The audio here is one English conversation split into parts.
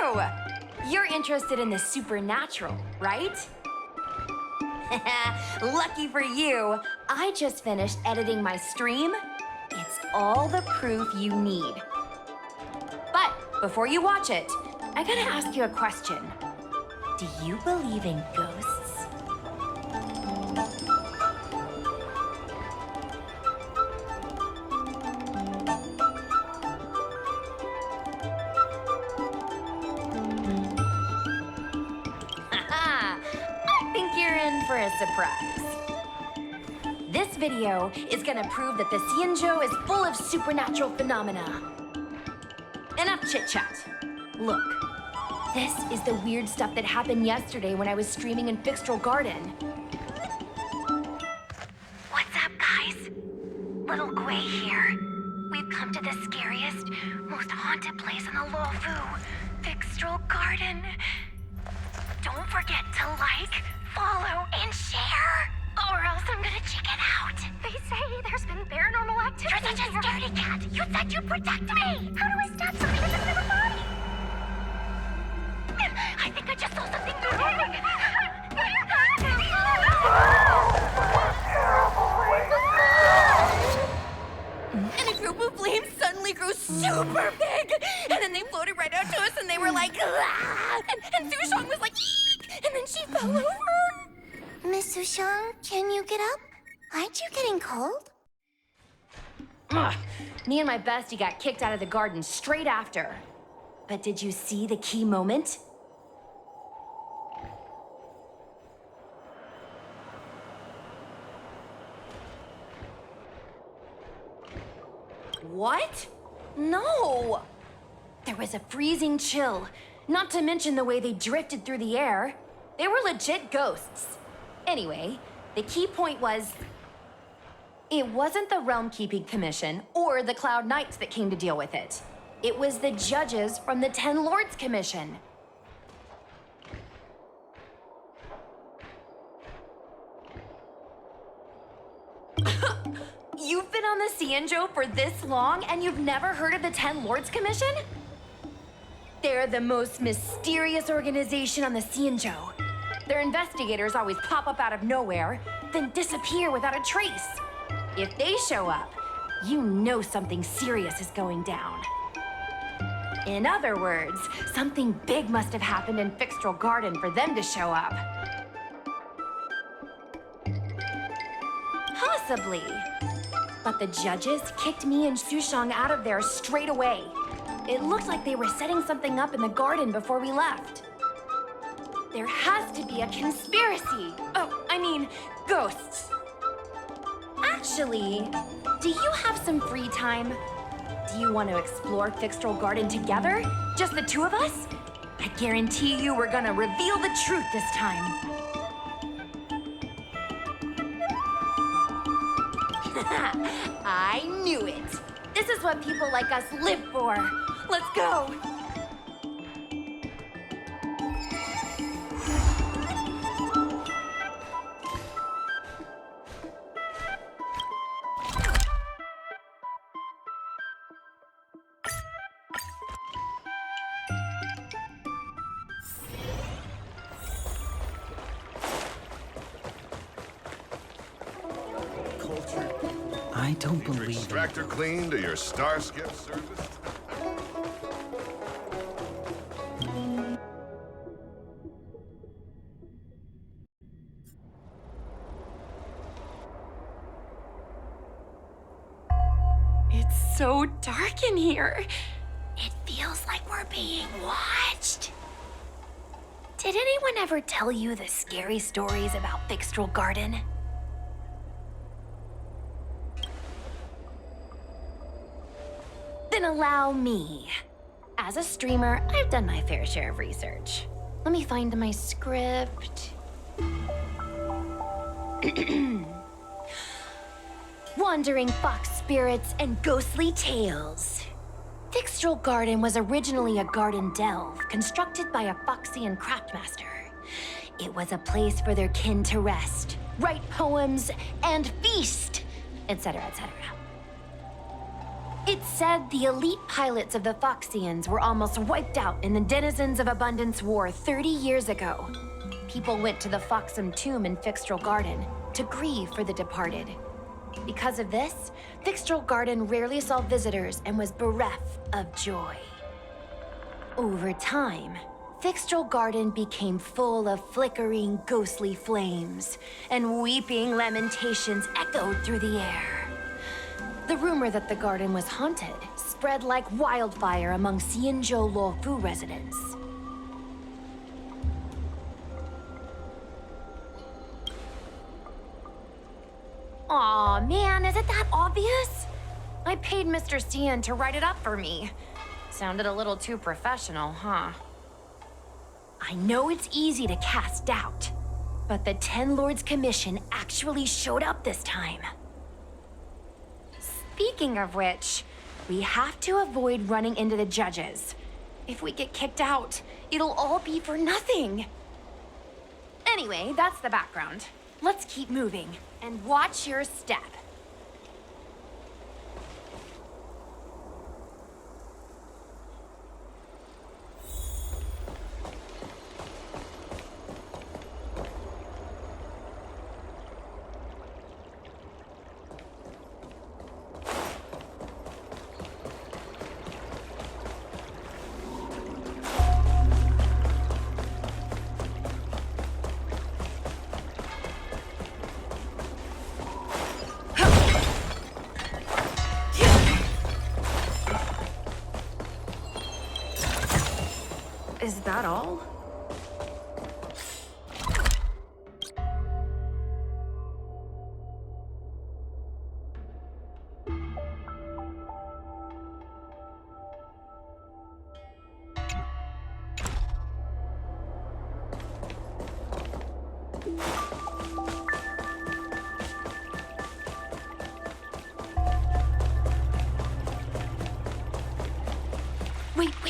you! You're interested in the supernatural, right? Lucky for you, I just finished editing my stream. It's all the proof you need. But before you watch it, I gotta ask you a question. Do you believe in ghosts? For a surprise. This video is gonna prove that the Xianzhou is full of supernatural phenomena. Enough chit-chat. Look, this is the weird stuff that happened yesterday when I was streaming in Fixtral Garden. What's up, guys? Little Gui here. We've come to the scariest, most haunted place in the Luofu, Fixtral Garden. Don't forget to like, follow, and share, or else I'm gonna chicken out. They say there's been paranormal activity. You're such a scaredy cat. You said you'd protect me. How do I stab something that doesn't have a body? I think I just saw something And a group of flames suddenly grew super big, and then they floated right out to us, and they were like, ah! And Sushong was like, eek! And then she fell over. Miss Sushong, can you get up? Aren't you getting cold? Ugh. Me and my bestie got kicked out of the garden straight after. But did you see the key moment? What? No! There was a freezing chill, not to mention the way they drifted through the air. They were legit ghosts. Anyway, the key point was, it wasn't the Realm Keeping Commission or the Cloud Knights that came to deal with it. It was the judges from the Ten Lords Commission. You've been on the Xianzhou for this long and you've never heard of the Ten Lords Commission? They're the most mysterious organization on the Xianzhou. Their investigators always pop up out of nowhere, then disappear without a trace. If they show up, you know something serious is going down. In other words, something big must have happened in Fixtral Garden for them to show up. Possibly. But the judges kicked me and Sushong out of there straight away. It looked like they were setting something up in the garden before we left. There has to be a conspiracy. Oh, I mean, ghosts. Actually, do you have some free time? Do you want to explore Fixtral Garden together? Just the two of us? I guarantee you we're gonna reveal the truth this time. I knew it. This is what people like us live for. Let's go. I don't believe your extractor cleaned or your Starskip service? It's so dark in here. It feels like we're being watched. Did anyone ever tell you the scary stories about Fixtral Garden? Then allow me. As a streamer, I've done my fair share of research. Let me find my script. Wandering fox spirits and ghostly tales. Fixtral Garden was originally a garden delve constructed by a Foxian craftmaster. It was a place for their kin to rest, write poems, and feast, etc., etc. It's said the elite pilots of the Foxians were almost wiped out in the Denizens of Abundance War 30 years ago. People went to the Foxham tomb in Fixtrel Garden to grieve for the departed. Because of this, Fixtrel Garden rarely saw visitors and was bereft of joy. Over time, Fixtrel Garden became full of flickering, ghostly flames, and weeping lamentations echoed through the air. The rumor that the garden was haunted spread like wildfire among Xianzhou Luofu residents. Aw, man, is it that obvious? I paid Mr. Xian to write it up for me. Sounded a little too professional, huh? I know it's easy to cast doubt, but the Ten Lords Commission actually showed up this time. Speaking of which, we have to avoid running into the judges. If we get kicked out, it'll all be for nothing. Anyway, that's the background. Let's keep moving, and watch your step. Is that all?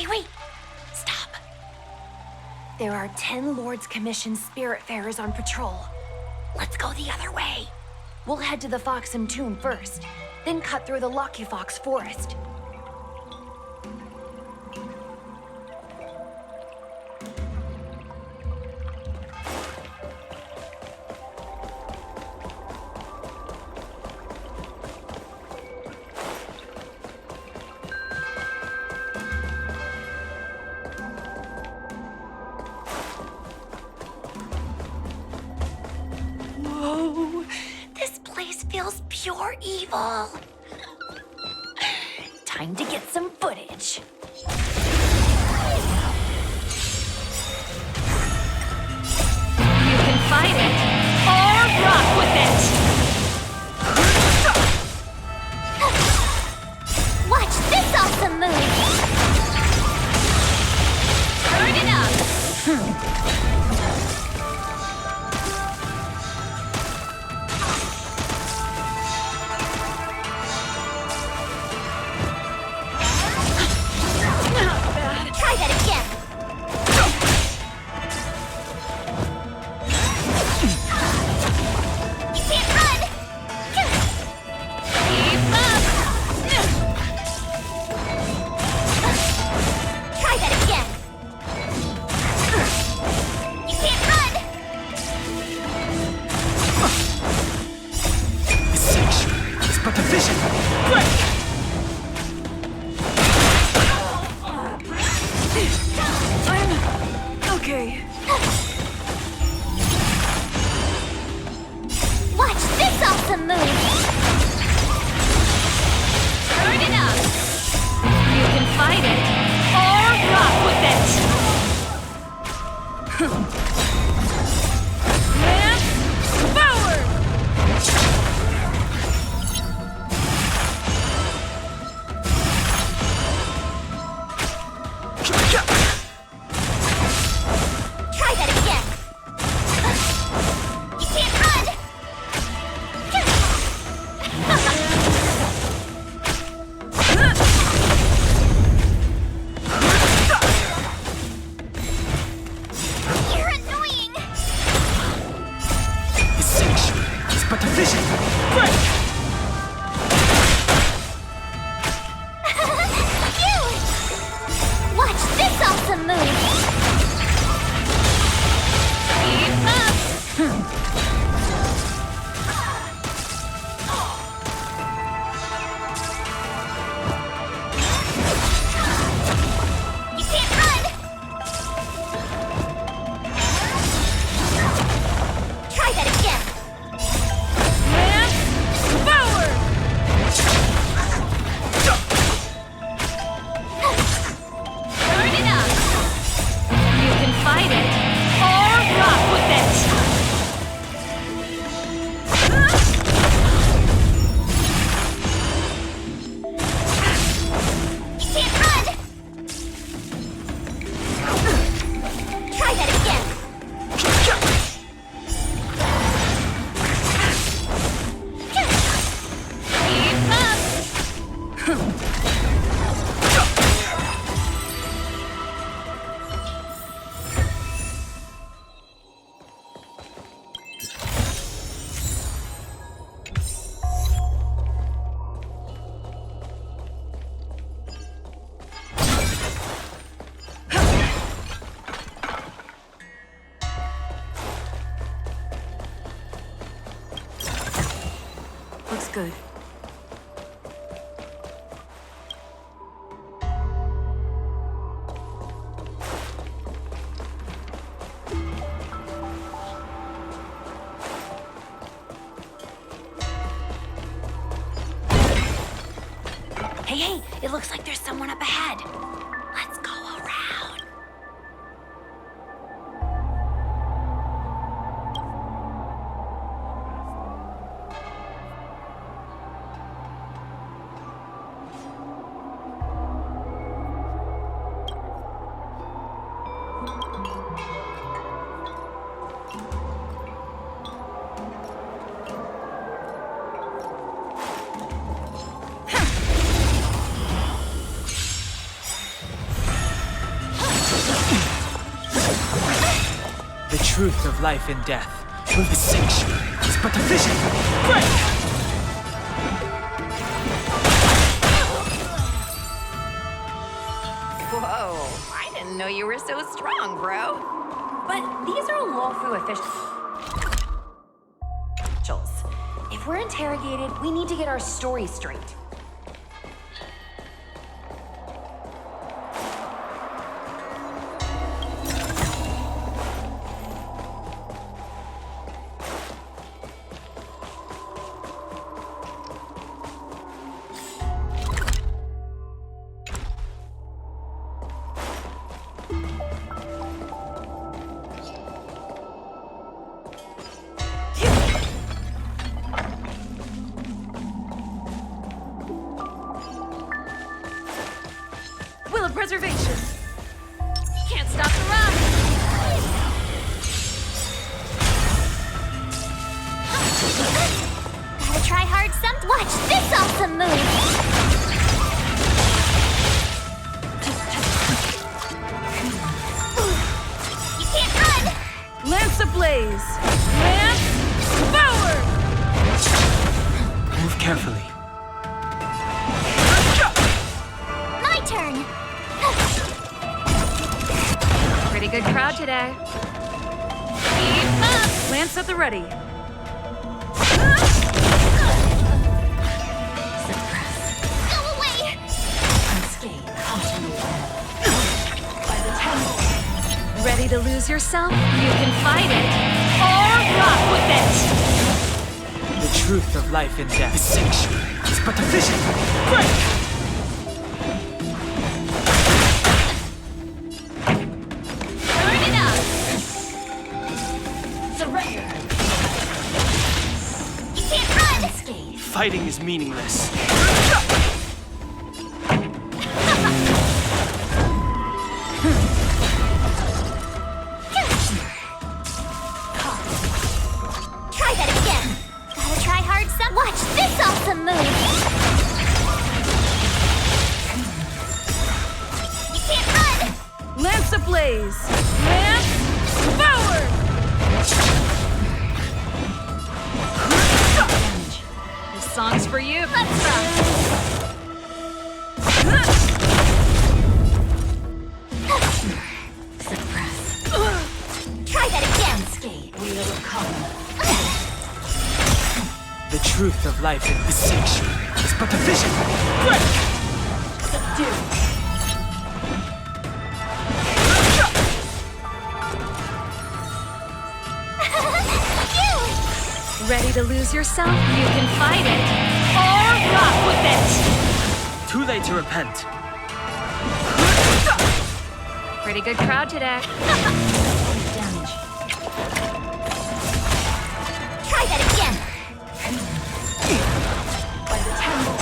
Wait! Stop! There are 10 Lords Commission Spiritfarers on patrol. Let's go the other way. We'll head to the Foxham tomb first, then cut through the Locky Fox forest. Whoa, this place feels pure evil. Time to get some footage. You can fight it, or rock with it. Watch this awesome move! Turn it up. Try that again! You can't run! Keep up. Try that again! awesome move! Keep up! You can't run! Try that again! Lance forward! Burn it up! You can fight it or rock with it. You can't run! Try that again! Keep up! Looks good. Hey, it looks like there's someone up ahead. Let's go around. The truth of life and death. With the sanctuary is but a vision. Break! Whoa, I didn't know you were so strong, bro. But these are Lawfu officials. If we're interrogated, we need to get our story straight. Will of preservation. Can't stop the run. Gotta try hard some. Watch this awesome move! You can't run! Lance ablaze. Lance forward. Move carefully. My turn! Pretty good crowd today. Keep up! Lance at the ready. Go away! Ready to lose yourself? You can fight it or rock with it. The truth of life and death. The sanctuary is but a vision. Break! Burn it up! Surrender. You can't run! Fighting is meaningless. Try that again! Gotta try hard some. Watch this awesome move! You can't run! Lance ablaze. Lance forward. This song's for you. Let's rock! truth of life in this sanctuary is but a vision. Break! Subdue. Ready to lose yourself? You can fight it, or rock with it! Too late to repent. Pretty good crowd today. Damage. Try that again. By the temple.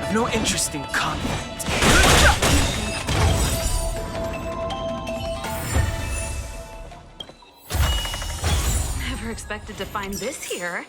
I've no interest in conflict. Never expected to find this here.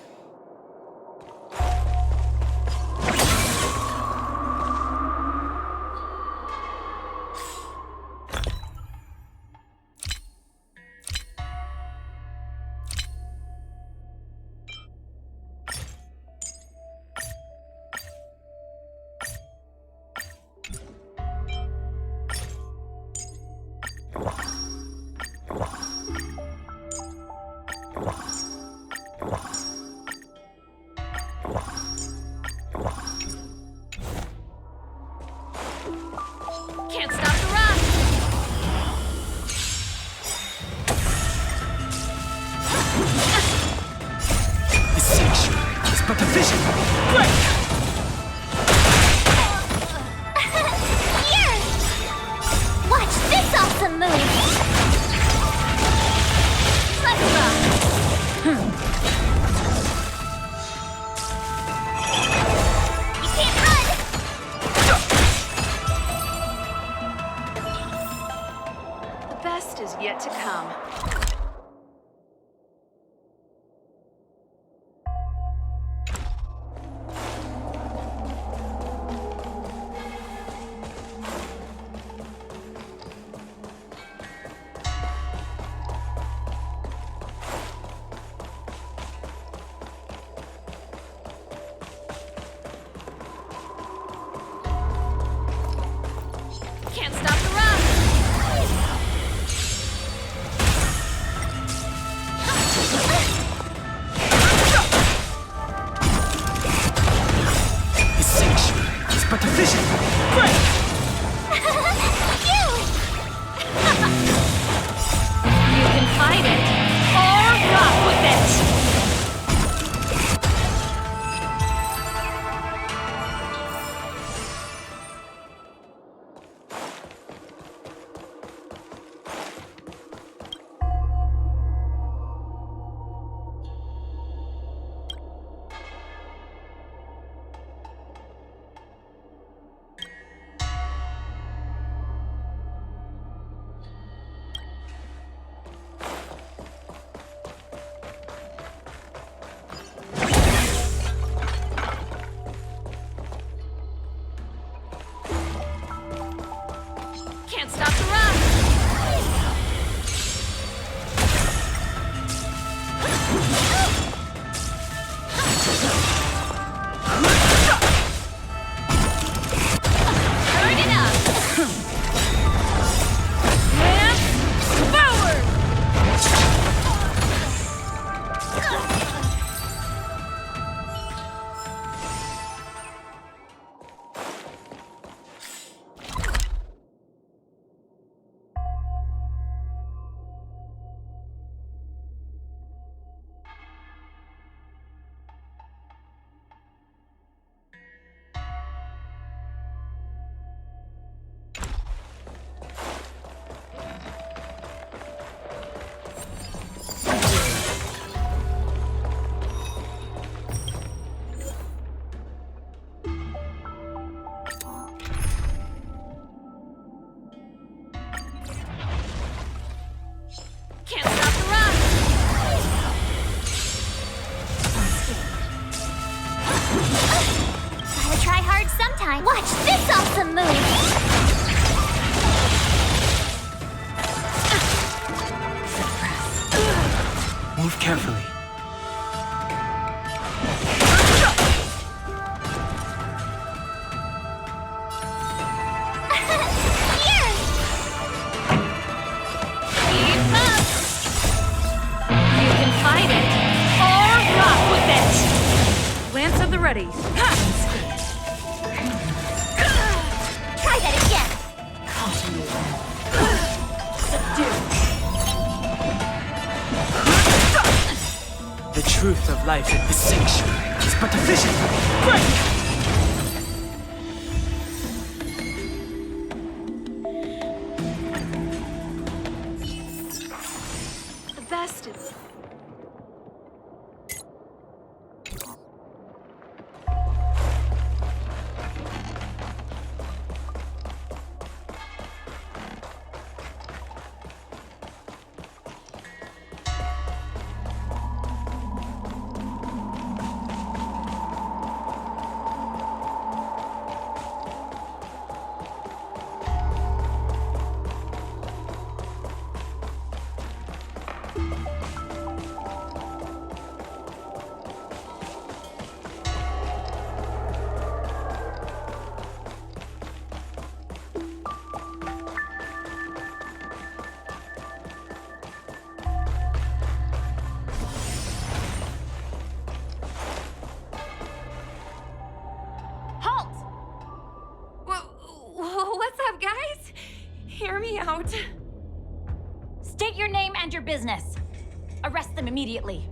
Can't stop the run! This sanctuary is but a vision. Break! Here! Watch this awesome move! Let's rock! You can't run! The best is yet to come. Can't stop the run! This sanctuary is but a vision. Break! You can fight it, or rock with it! Can't stop the run! Turn it up! And forward! Can't stop the run! Gotta try hard sometime. Watch this awesome move! Move carefully. Here! Keep up! You can fight it, or rock with it! ready. Try that again. The truth of life in this sanctuary is but a vision. The best is... What's up, guys? Hear me out. State your name and your business. Arrest them immediately.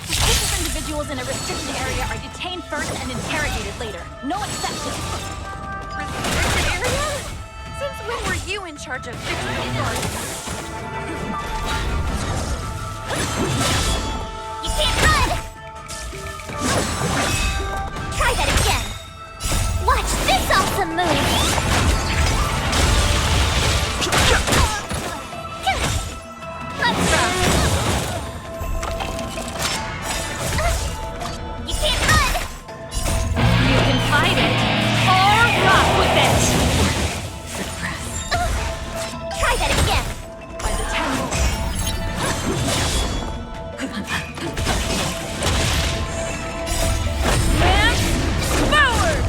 Suspicious individuals in a restricted area are detained first and interrogated later. No exceptions. Restricted area? Since when were you in charge of fixing guards? You can't run! Try that again. Watch this awesome move! Let's go! You can't run! You can fight it or rock with it. Try that again. By the temple. Man, forward!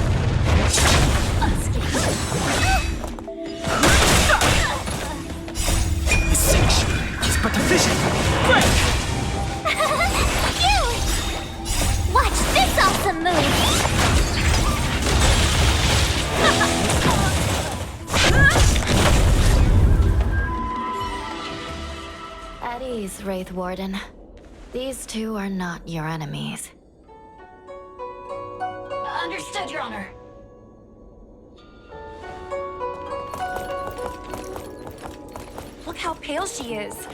The sanctuary is but a vision. You! Watch this awesome move! At ease, Wraith Warden. These two are not your enemies. Understood, Your Honor. Look how pale she is.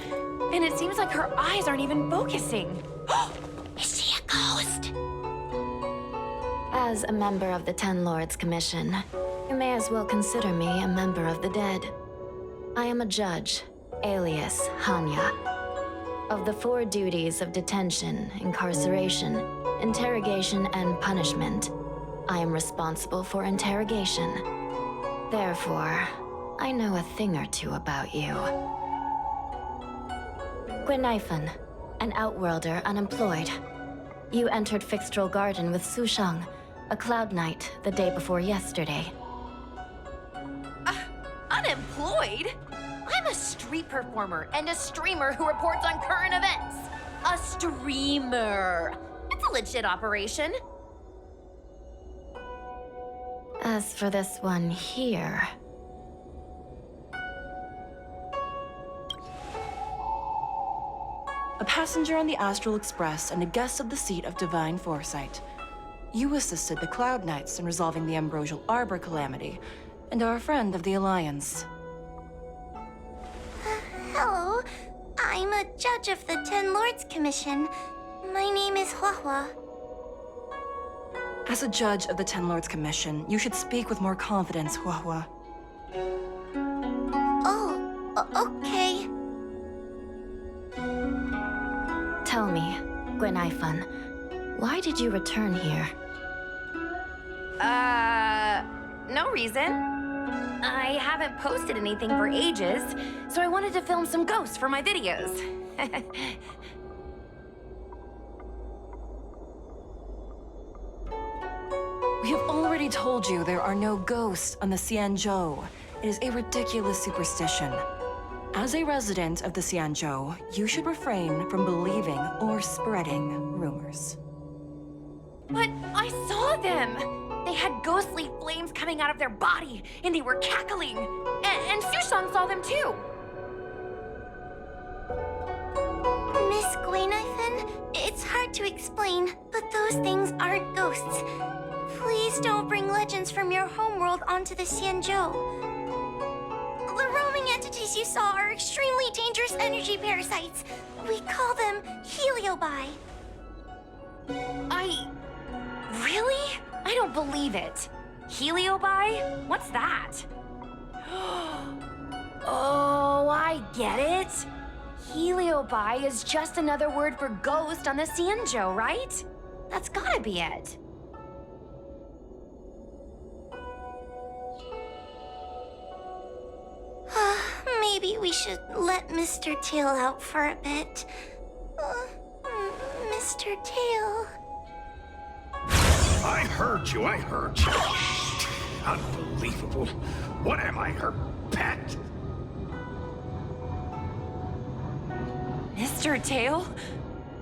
And it seems like her eyes aren't even focusing. Is she a ghost? As a member of the Ten Lords Commission, you may as well consider me a member of the dead. I am a judge, alias Hanya. Of the 4 duties of detention, incarceration, interrogation, and punishment, I am responsible for interrogation. Therefore, I know a thing or two about you. Guinaifen, an outworlder unemployed. You entered Fixtral Garden with Sushang, a Cloud Knight, the day before yesterday. Unemployed? I'm a street performer and a streamer who reports on current events. A streamer. It's a legit operation. As for this one here... A passenger on the Astral Express and a guest of the seat of Divine Foresight. You assisted the Cloud Knights in resolving the Ambrosial Arbor calamity, and are a friend of the Alliance. Hello. I'm a judge of the Ten Lords Commission. My name is Huahua. As a judge of the Ten Lords Commission, you should speak with more confidence, Huahua. Okay. Tell me, Guinaifen, why did you return here? No reason. I haven't posted anything for ages, so I wanted to film some ghosts for my videos. We have already told you there are no ghosts on the Xianzhou. It is a ridiculous superstition. As a resident of the Xianzhou, you should refrain from believing or spreading rumors. But I saw them! They had ghostly flames coming out of their body, and they were cackling. And Sushang saw them too! Miss Guinevere, it's hard to explain, but those things aren't ghosts. Please don't bring legends from your homeworld onto the Xianzhou. The roaming entities you saw are extremely dangerous energy parasites. We call them heliobi. Really? I don't believe it. Heliobi? What's that? Oh, I get it. Heliobi is just another word for ghost on the Xianzhou, right? That's gotta be it. Maybe we should let Mr. Tail out for a bit. Mr. Tail. I heard you. Unbelievable. What am I, her pet? Mr. Tail?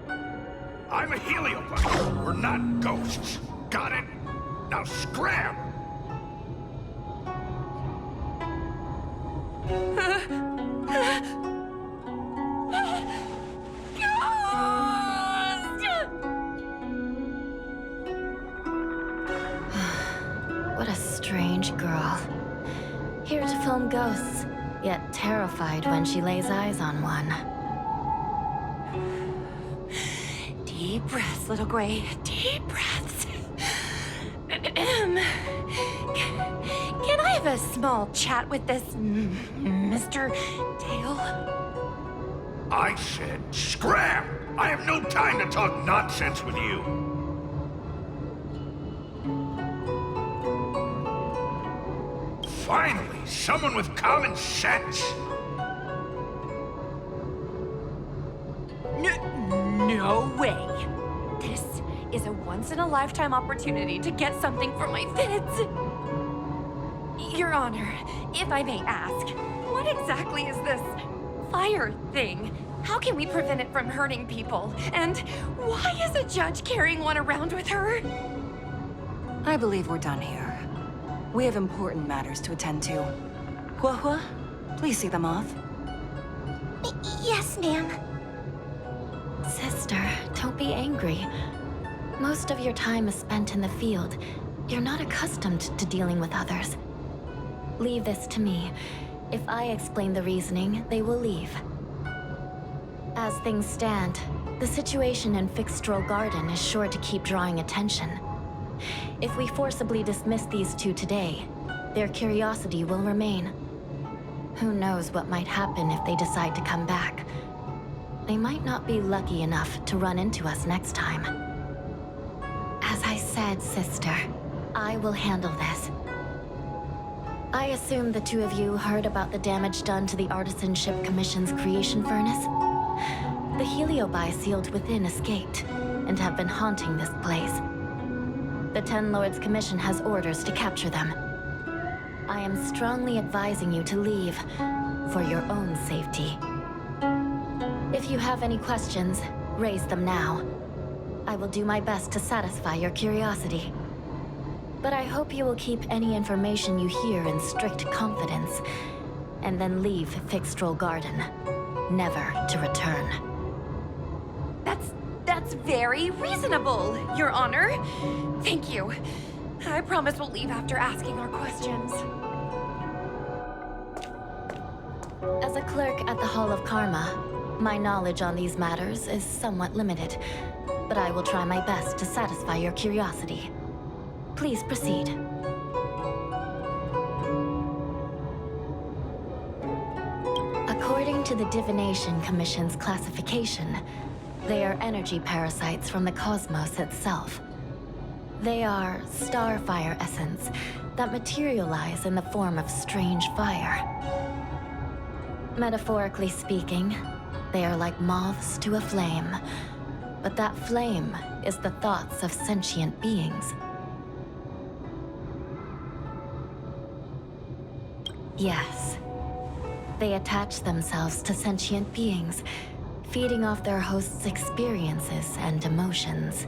I'm a heliopod. We're not ghosts. Got it? Now scram! What a strange girl. Here to film ghosts, yet terrified when she lays eyes on one. Deep breaths, little Gray. Deep breaths. Can I have a small chat with this Mr. Tail? I said scram! I have no time to talk nonsense with you. Finally, someone with common sense. No way. This is a once-in-a-lifetime opportunity to get something for my feds. Your Honor, if I may ask, what exactly is this fire thing? How can we prevent it from hurting people? And why is a judge carrying one around with her? I believe we're done here. We have important matters to attend to. Hua, please see them off. Yes, ma'am. Sister, don't be angry. Most of your time is spent in the field. You're not accustomed to dealing with others. Leave this to me. If I explain the reasoning, they will leave. As things stand, the situation in Fixstral Garden is sure to keep drawing attention. If we forcibly dismiss these two today, their curiosity will remain. Who knows what might happen if they decide to come back. They might not be lucky enough to run into us next time. As I said, sister, I will handle this. I assume the two of you heard about the damage done to the Artisanship Commission's creation furnace? The heliobi sealed within escaped, and have been haunting this place. The Ten Lords Commission has orders to capture them. I am strongly advising you to leave, for your own safety. If you have any questions, raise them now. I will do my best to satisfy your curiosity. But I hope you will keep any information you hear in strict confidence, and then leave Fixstral Garden, never to return. That's very reasonable, Your Honor. Thank you. I promise we'll leave after asking our questions. As a clerk at the Hall of Karma, my knowledge on these matters is somewhat limited, but I will try my best to satisfy your curiosity. Please proceed. According to the Divination Commission's classification, they are energy parasites from the cosmos itself. They are starfire essence that materialize in the form of strange fire. Metaphorically speaking, they are like moths to a flame, but that flame is the thoughts of sentient beings. Yes. They attach themselves to sentient beings, feeding off their host's experiences and emotions.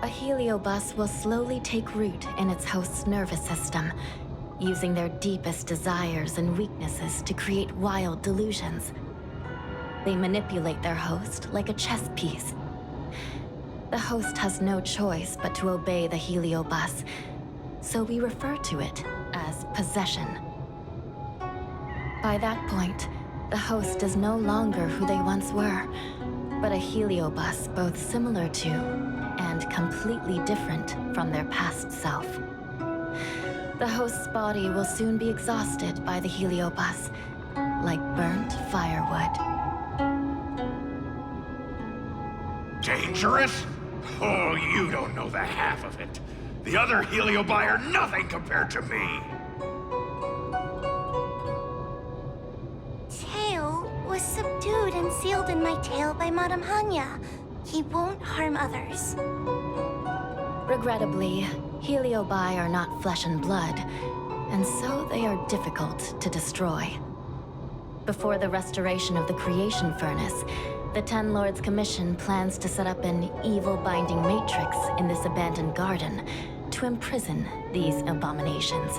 A heliobus will slowly take root in its host's nervous system, using their deepest desires and weaknesses to create wild delusions. They manipulate their host like a chess piece. The host has no choice but to obey the heliobus, so we refer to it as possession. By that point, the host is no longer who they once were, but a heliobus both similar to and completely different from their past self. The host's body will soon be exhausted by the heliobus, like burnt firewood. Dangerous? Oh, you don't know the half of it. The other heliobi are nothing compared to me. Tail was subdued and sealed in my tail by Madame Hanya. He won't harm others. Regrettably, heliobi are not flesh and blood, and so they are difficult to destroy. Before the restoration of the creation furnace, the Ten Lords Commission plans to set up an evil binding matrix in this abandoned garden to imprison these abominations.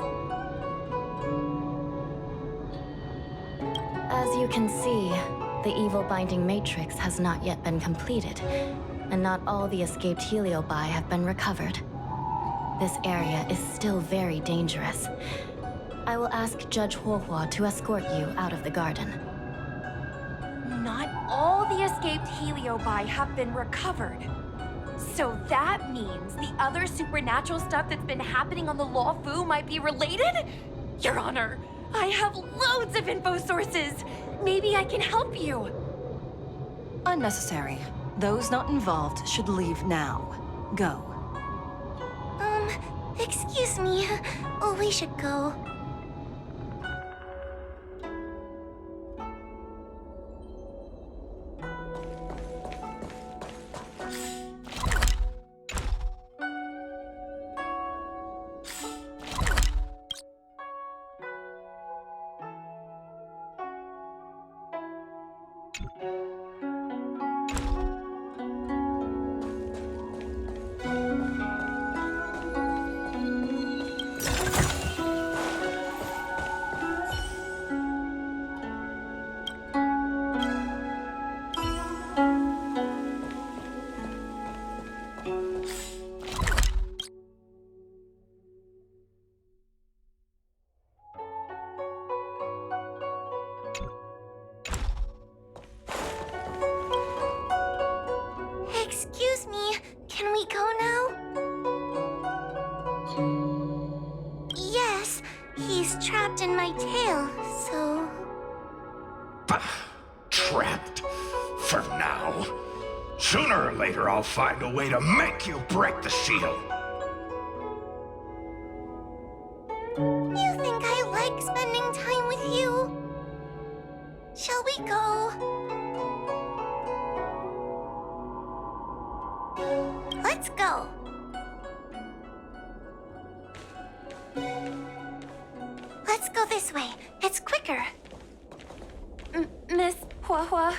As you can see, the evil binding matrix has not yet been completed, and not all the escaped heliobi have been recovered. This area is still very dangerous. I will ask Judge Huohua to escort you out of the garden. Not all the escaped heliobi have been recovered. So that means the other supernatural stuff that's been happening on the Law Fu might be related? Your Honor, I have loads of info sources. Maybe I can help you. Unnecessary. Those not involved should leave now. Go. Excuse me. Oh, we should go. Excuse me, can we go now? Yes, he's trapped in my tail, so... Trapped? For now? Sooner or later I'll find a way to make you break the seal. You think I like spending time with you? Shall we go? Let's go. Let's go this way. It's quicker. Miss Huohua,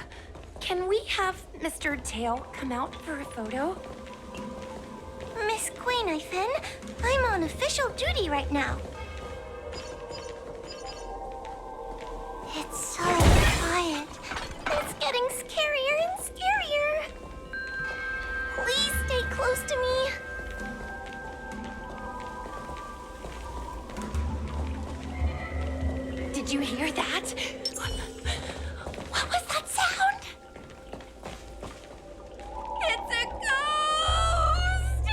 can we have Mr. Tail come out for a photo? Miss Guinevere, I'm on official duty right now. It's so quiet. It's getting scarier and scarier. Please stay close to me. Did you hear that? What was that sound? It's a ghost!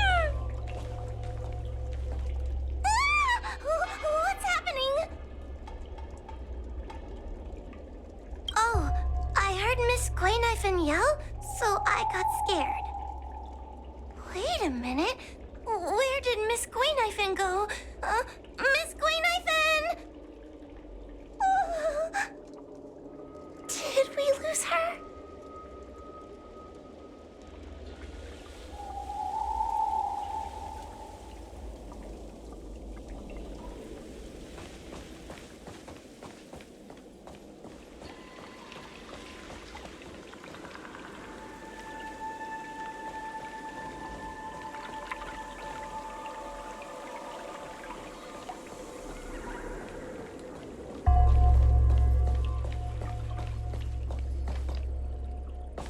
What's happening? Oh, I heard Miss Guinevere yell, so I got scared. Wait a minute. Where did Miss Guinevere go? Miss Guinevere! Did we lose her?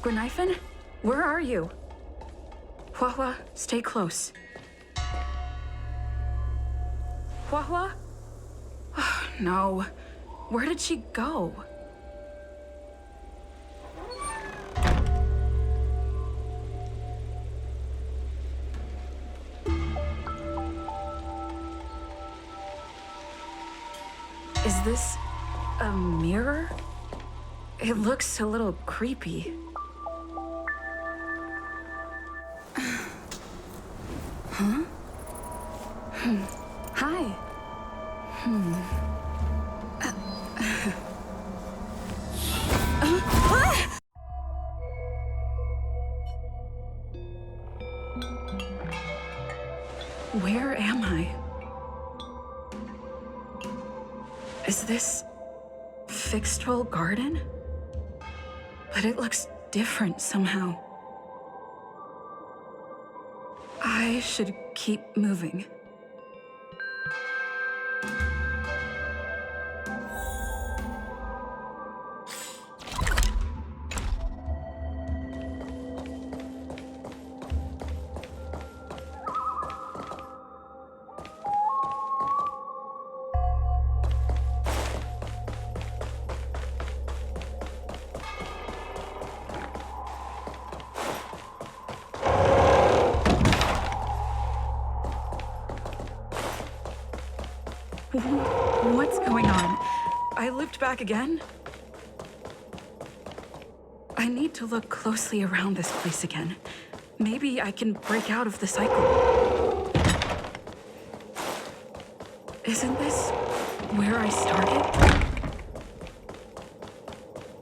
Squinifin? Where are you? Huahua, stay close. Huahua? Oh, no. Where did she go? Is this a mirror? It looks a little creepy. Huh? Hi. Where am I? Is this Fixtrol Garden? But it looks different somehow. I should keep moving. What's going on? I looped back again? I need to look closely around this place again. Maybe I can break out of the cycle. Isn't this where I started?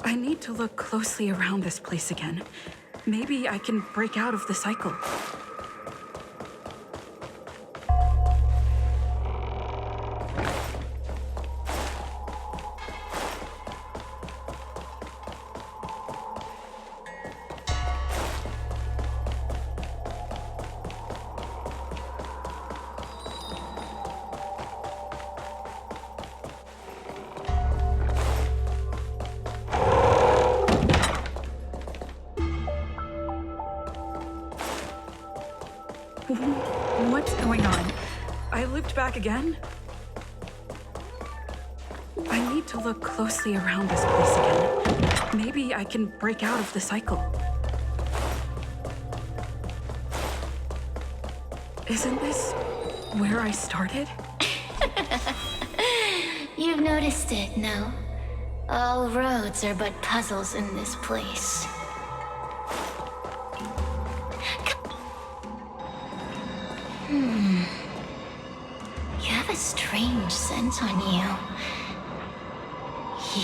I need to look closely around this place again. Maybe I can break out of the cycle. What's going on? I looped back again? I need to look closely around this place again. Maybe I can break out of the cycle. Isn't this where I started? You've noticed it, no? All roads are but puzzles in this place. You have a strange scent on you.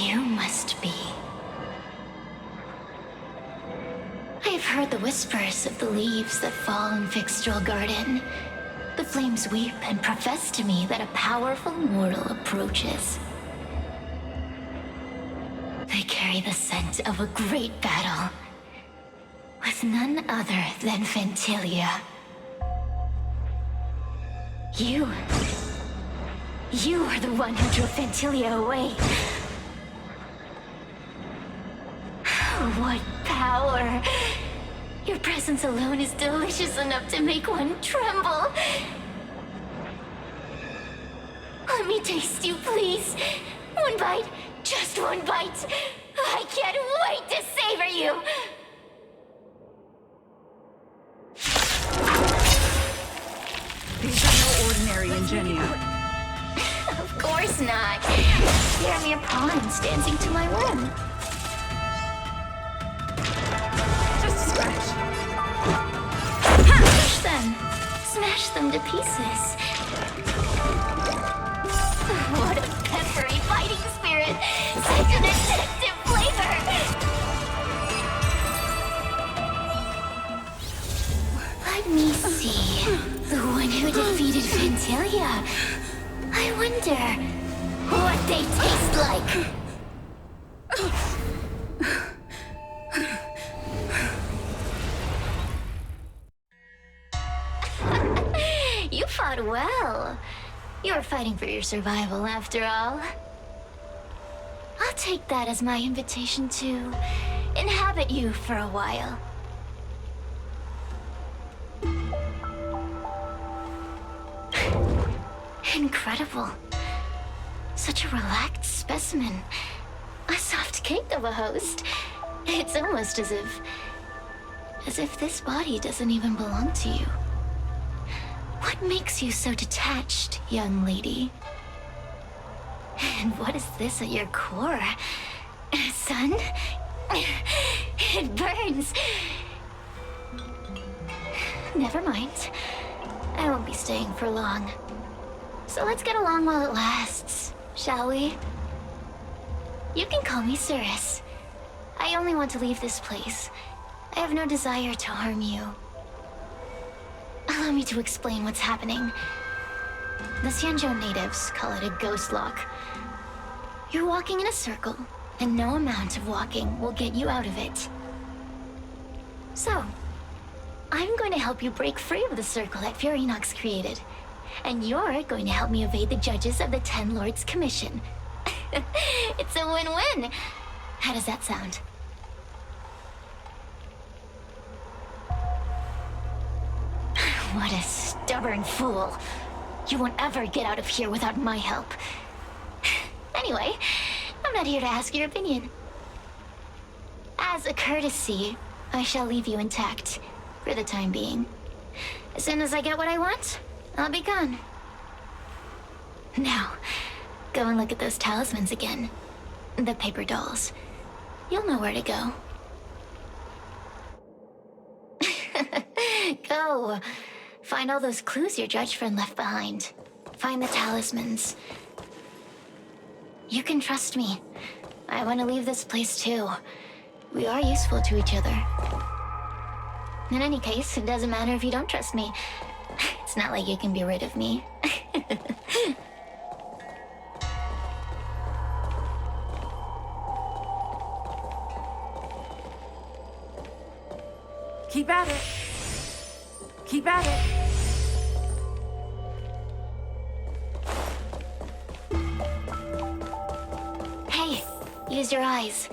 You must be. I have heard the whispers of the leaves that fall in Fixtrol Garden. The flames weep and profess to me that a powerful mortal approaches. They carry the scent of a great battle with none other than Fentilia. You are the one who drove Fentilia away. What power! Your presence alone is delicious enough to make one tremble. Let me taste you, please. One bite, just one bite. I can't wait to savor you. These are no ordinary Ingenia. Of course not. They're mere pawns dancing to my whim. Just a scratch. Push them. Smash them to pieces. What a peppery fighting spirit. Such an addictive flavor. Let me see. The one who defeated Fentilia. I wonder what they taste like. You fought well. You were fighting for your survival, after all. I'll take that as my invitation to inhabit you for a while. Incredible. Such a relaxed specimen. A soft cake of a host. It's almost as if this body doesn't even belong to you. What makes you so detached, young lady? And what is this at your core? Sun? It burns. Never mind. I won't be staying for long. So let's get along while it lasts, shall we? You can call me Cirrus. I only want to leave this place. I have no desire to harm you. Allow me to explain what's happening. The Xianzhou natives call it a ghost lock. You're walking in a circle, and no amount of walking will get you out of it. So, I'm going to help you break free of the circle that Furinox created. And you're going to help me evade the judges of the Ten Lords Commission. It's a win-win. How does that sound? What a stubborn fool. You won't ever get out of here without my help. Anyway, I'm not here to ask your opinion. As a courtesy, I shall leave you intact, for the time being. As soon as I get what I want, I'll be gone. Now, go and look at those talismans again. The paper dolls. You'll know where to go. Go. Find all those clues your judge friend left behind. Find the talismans. You can trust me. I want to leave this place too. We are useful to each other. In any case, it doesn't matter if you don't trust me. It's not like you can be rid of me. Keep at it. Keep at it. Hey, use your eyes.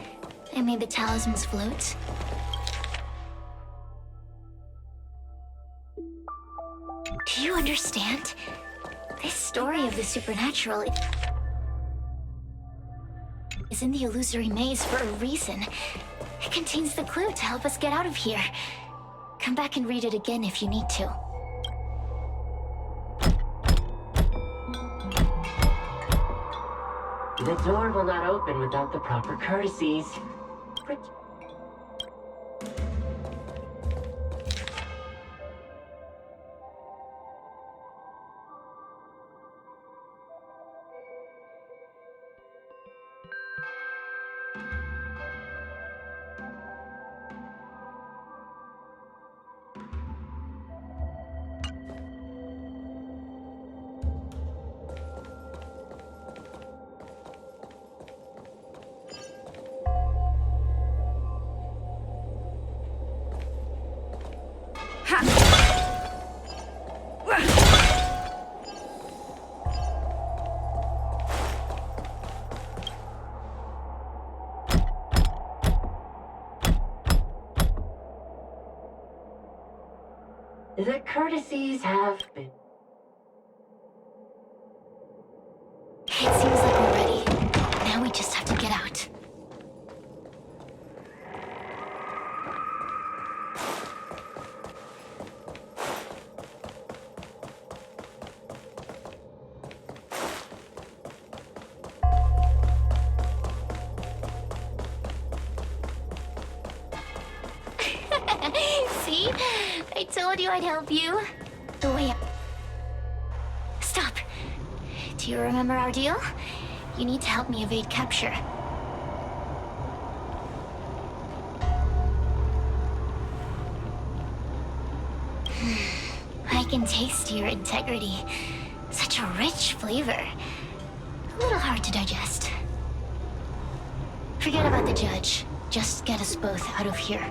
I made the talismans float. Do you understand? This story of the supernatural is in the illusory maze for a reason. It contains the clue to help us get out of here. Come back and read it again if you need to. The door will not open without the proper courtesies. The courtesies have been... It seems like we're ready. Now we just have to get out. See? I told you I'd help you. The way up. Stop. Do you remember our deal? You need to help me evade capture. I can taste your integrity. Such a rich flavor. A little hard to digest. Forget about the judge. Just get us both out of here.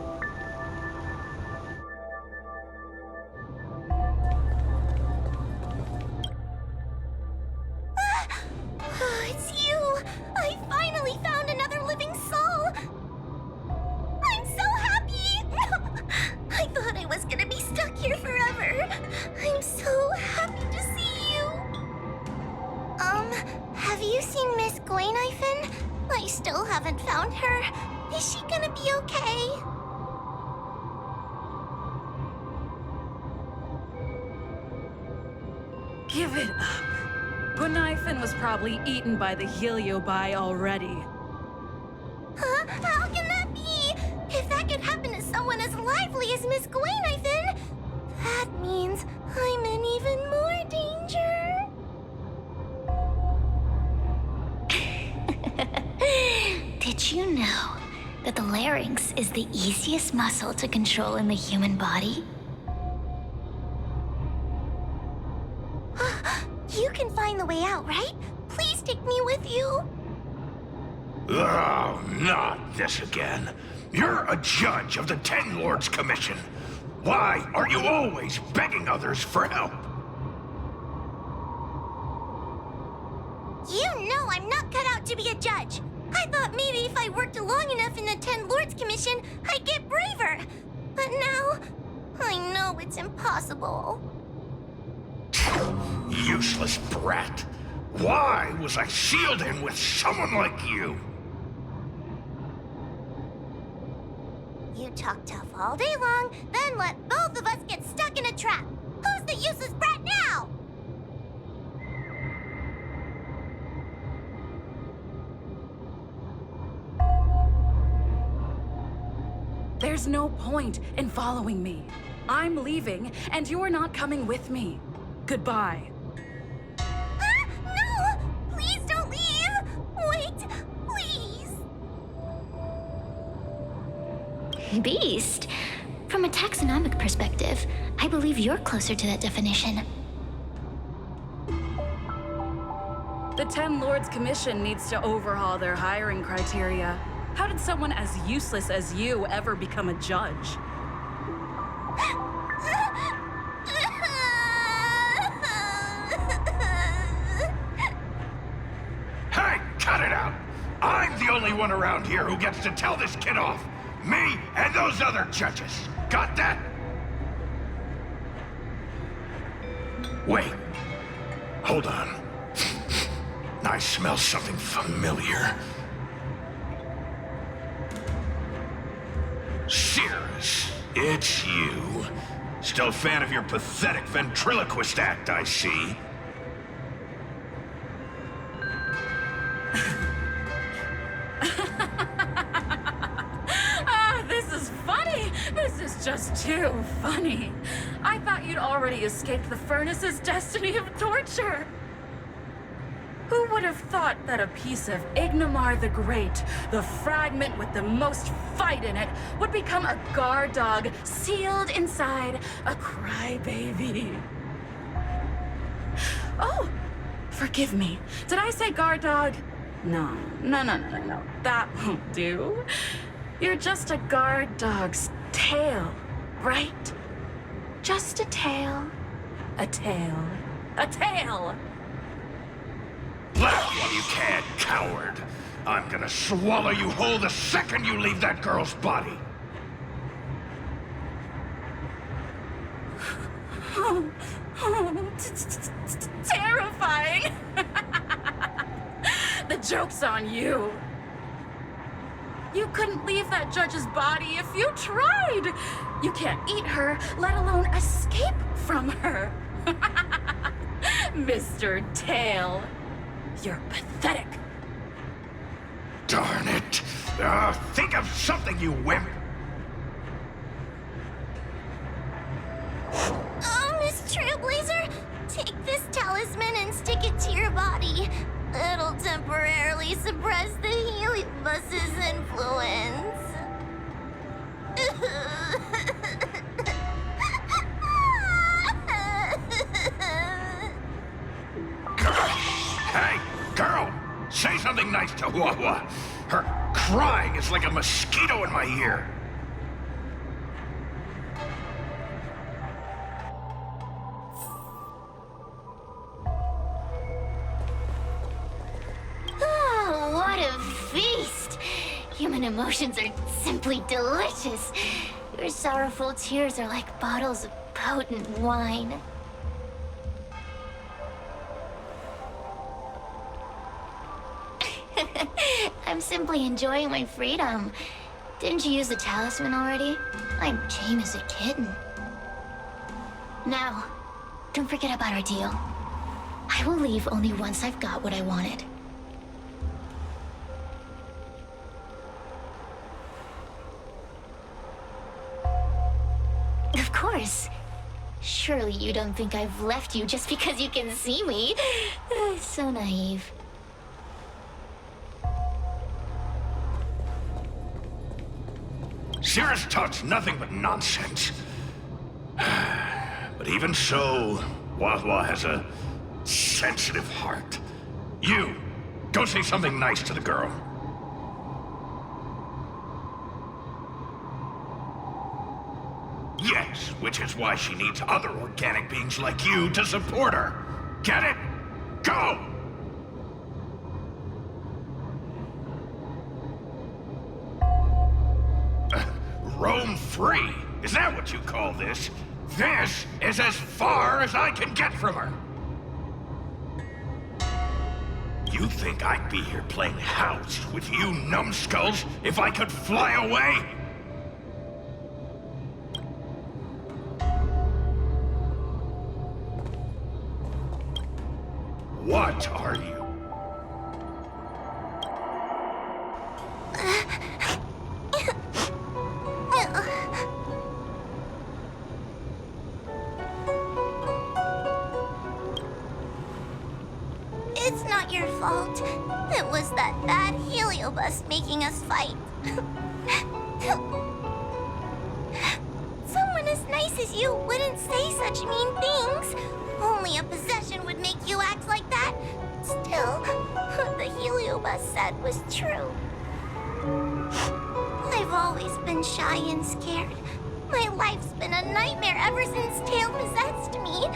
It's you! I finally found another living soul! Gwaynifin? I still haven't found her. Is she gonna be okay? Give it up. Gwaynifin was probably eaten by the Heliobi already. Huh? How can that be? If that could happen to someone as lively as Miss Gwaynifin, that means I'm in even more danger. Did you know that the larynx is the easiest muscle to control in the human body? You can find the way out, right? Please take me with you. Oh, not this again. You're a judge of the Ten Lords Commission. Why are you always begging others for help? You know I'm not cut out to be a judge. I thought maybe if I worked long enough in the Ten Lords Commission, I'd get braver. But now, I know it's impossible. Useless brat. Why was I sealed in with someone like you? You talk tough all day long, then let both of us get stuck in a trap. Who's the useless brat now? There's no point in following me. I'm leaving, and you're not coming with me. Goodbye. No! Please don't leave! Wait, please! Beast? From a taxonomic perspective, I believe you're closer to that definition. The Ten Lords Commission needs to overhaul their hiring criteria. How did someone as useless as you ever become a judge? Hey, cut it out! I'm the only one around here who gets to tell this kid off. Me and those other judges. Got that? Wait. Hold on. I smell something familiar. Cirrus, it's you. Still a fan of your pathetic ventriloquist act, I see. This is funny. This is just too funny. I thought you'd already escaped the furnace's destiny of torture. Who would have thought that a piece of Ignomar the Great, the fragment with the most fight in it, would become a guard dog sealed inside a crybaby? Oh, forgive me. Did I say guard dog? No. That won't do. You're just a guard dog's tail, right? Just a tail. A tail. A tail! Laugh while you can, coward. I'm gonna swallow you whole the second you leave that girl's body. Terrifying! The joke's on you. You couldn't leave that judge's body if you tried. You can't eat her, let alone escape from her. Mr. Tail, you're pathetic. Darn it. Think of something, you wimp. Oh, Miss Trailblazer, take this talisman and stick it to your body. It'll temporarily suppress the Heliobus's influence. Hey, girl! Say something nice to Huahua. Her crying is like a mosquito in my ear. Oh, what a feast! Human emotions are simply delicious. Your sorrowful tears are like bottles of potent wine. I'm simply enjoying my freedom. Didn't you use the talisman already? I'm tame as a kitten. Now, don't forget about our deal. I will leave only once I've got what I wanted. Of course. Surely you don't think I've left you just because you can see me. So naive. Cirrus talks nothing but nonsense. But even so, Wah has a sensitive heart. You, go say something nice to the girl. Yes, which is why she needs other organic beings like you to support her. Get it? Go! Roam free? Is that what you call this? This is as far as I can get from her. You think I'd be here playing house with you numbskulls if I could fly away? What are you? It's not your fault. It was that bad heliobus making us fight. Someone as nice as you wouldn't say such mean things. Only a possession would make you act like that. Still, what the heliobus said was true. I've always been shy and scared. My life's been a nightmare ever since Tail possessed me.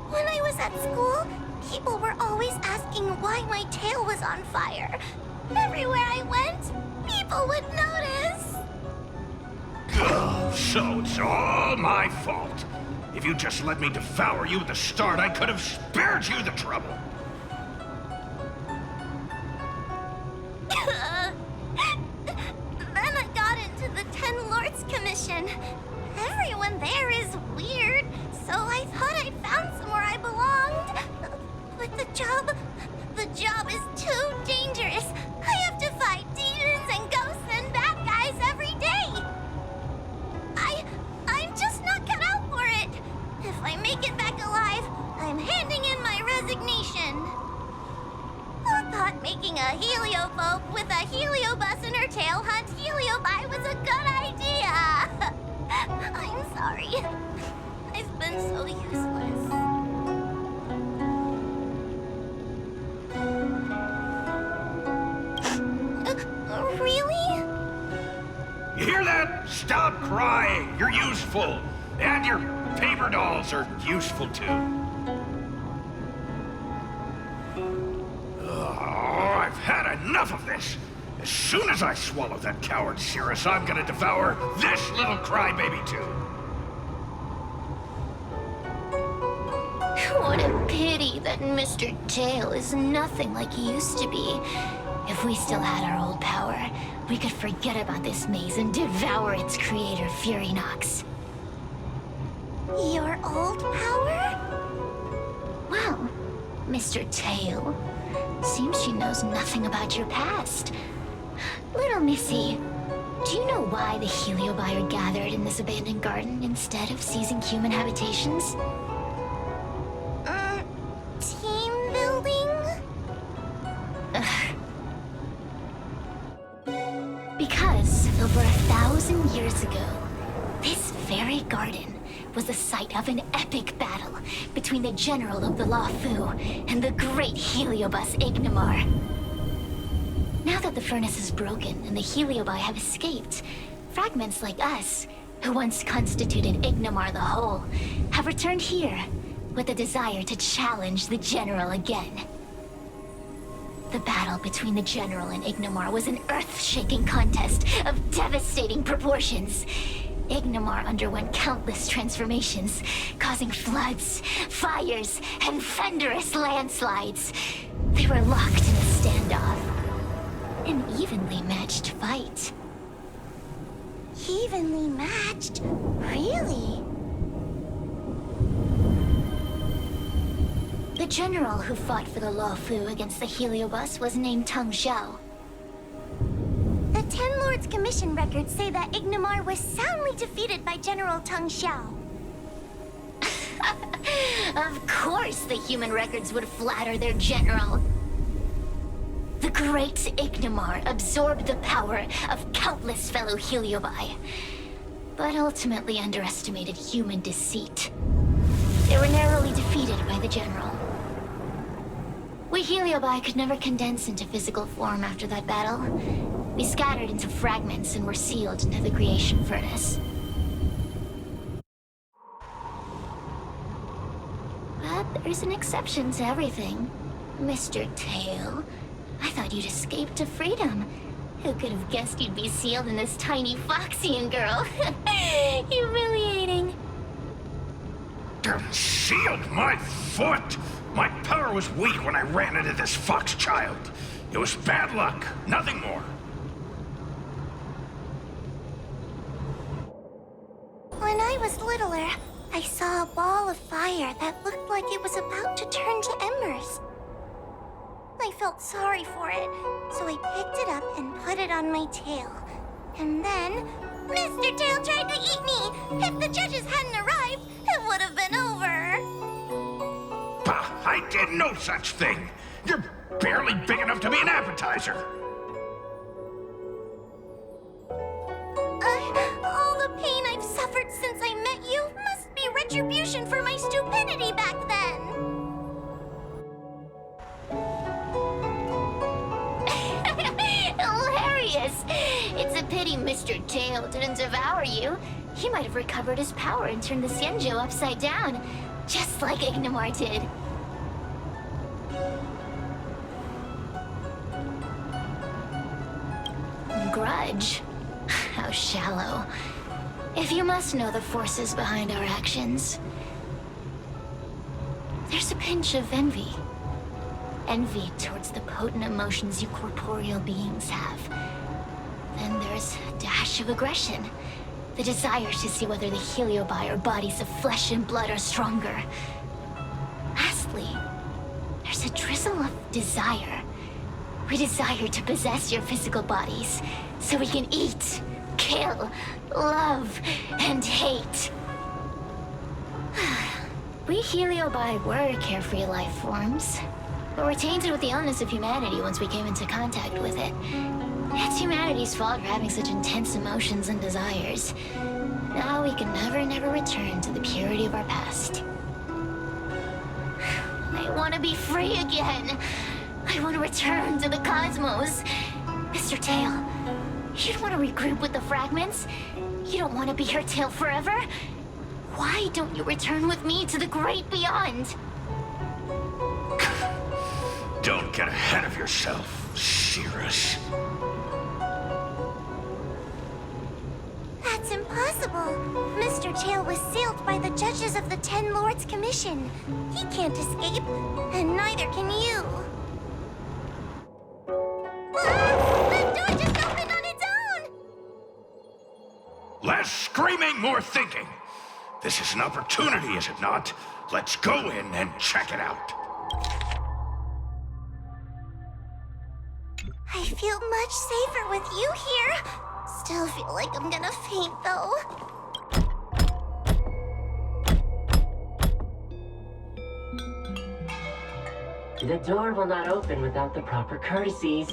When I was at school, people were always asking why my tail was on fire. Everywhere I went, people would notice. Ugh, so it's all my fault. If you just let me devour you at the start, I could have spared you the trouble. Then I got into the 10 Lords Commission. Everyone there is weird, so I thought I found somewhere I belonged. But the job is too dangerous. I have to fight demons and ghosts and bad guys every day. I'm just not cut out for it. If I make it back alive, I'm handing in my resignation. I thought making a heliophobe with a heliobus in her tail hunt heliobi was a good idea. I'm sorry. I've been so useless. Really? You hear that? Stop crying. You're useful. And your paper dolls are useful too. Oh, I've had enough of this. As soon as I swallow that coward Cirrus, I'm gonna devour this little crybaby too. What a pity that Mr. Tail is nothing like he used to be. If we still had our old power, we could forget about this maze and devour its creator, Furynox. Your old power? Well, Mr. Tail, seems she knows nothing about your past. Little Missy, do you know why the heliobi are gathered in this abandoned garden instead of seizing human habitations? Team building? Because over 1,000 years ago, this very garden was the site of an epic battle between the general of the Lafu and the great heliobus Ignimar. Now that the furnace is broken and the heliobi have escaped, fragments like us, who once constituted Ignimar the Whole, have returned here with the desire to challenge the general again. The battle between the general and Ignimar was an earth-shaking contest of devastating proportions. Ignimar underwent countless transformations, causing floods, fires, and thunderous landslides. They were locked in a standoff. An evenly matched fight. Evenly matched? Really? The general who fought for the Luofu against the Heliobus was named Tang Xiao. The Ten Lords Commission records say that Ignimar was soundly defeated by General Tang Xiao. Of course the human records would flatter their general. The great Ignimar absorbed the power of countless fellow Heliobi, but ultimately underestimated human deceit. They were narrowly defeated by the general. We Heliobi could never condense into physical form after that battle. We scattered into fragments and were sealed into the creation furnace. But there's an exception to everything. Mr. Tail, I thought you'd escaped to freedom. Who could have guessed you'd be sealed in this tiny Foxian girl? Humiliating. Sealed my foot? My power was weak when I ran into this fox child. It was bad luck, nothing more. When I was littler, I saw a ball of fire that looked like it was about to turn to embers. I felt sorry for it, so I picked it up and put it on my tail. And then, Mr. Tail tried to eat me! If the judges hadn't arrived, it would have been over! Bah, I did no such thing! You're barely big enough to be an appetizer! All the pain I've suffered since I met you must be retribution for my stupidity back then! Hilarious! It's a pity Mr. Tail didn't devour you. He might have recovered his power and turned the Xianzhou upside down, just like Ignimar did. Grudge? How shallow. If you must know the forces behind our actions, there's a pinch of envy. Envy towards the potent emotions you corporeal beings have. Then there's a dash of aggression. The desire to see whether the Heliobi or bodies of flesh and blood are stronger. Lastly, there's a drizzle of desire. We desire to possess your physical bodies, so we can eat, kill, love, and hate. We Heliobi were carefree life forms, but were tainted with the illness of humanity once we came into contact with it. It's humanity's fault for having such intense emotions and desires. Now we can never return to the purity of our past. I want to be free again. I want to return to the cosmos. Mr. Tail, you don't want to regroup with the fragments? You don't want to be her tail forever? Why don't you return with me to the great beyond? Don't get ahead of yourself, Cirrus. That's impossible. Mr. Tail was sealed by the judges of the Ten Lords Commission. He can't escape, and neither can you. The door just opened on its own! Less screaming, more thinking. This is an opportunity, is it not? Let's go in and check it out. I feel much safer with you here. Still feel like I'm gonna faint, though. The door will not open without the proper courtesies.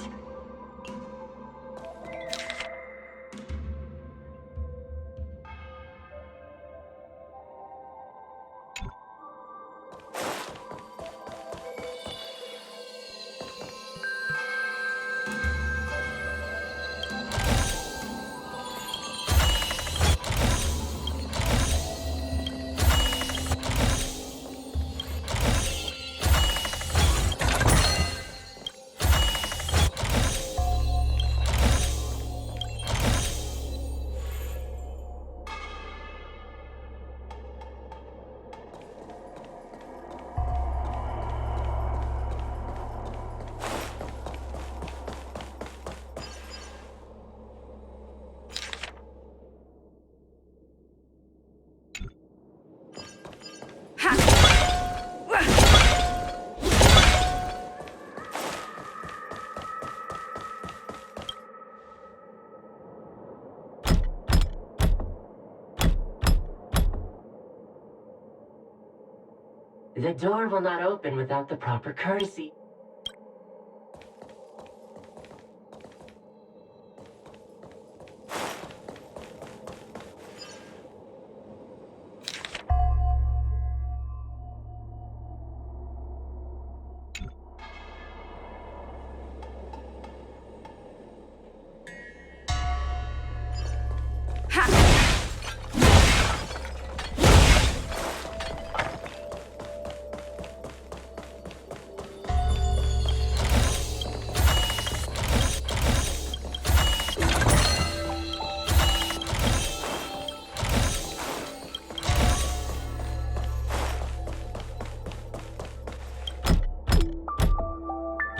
The door will not open without the proper courtesy.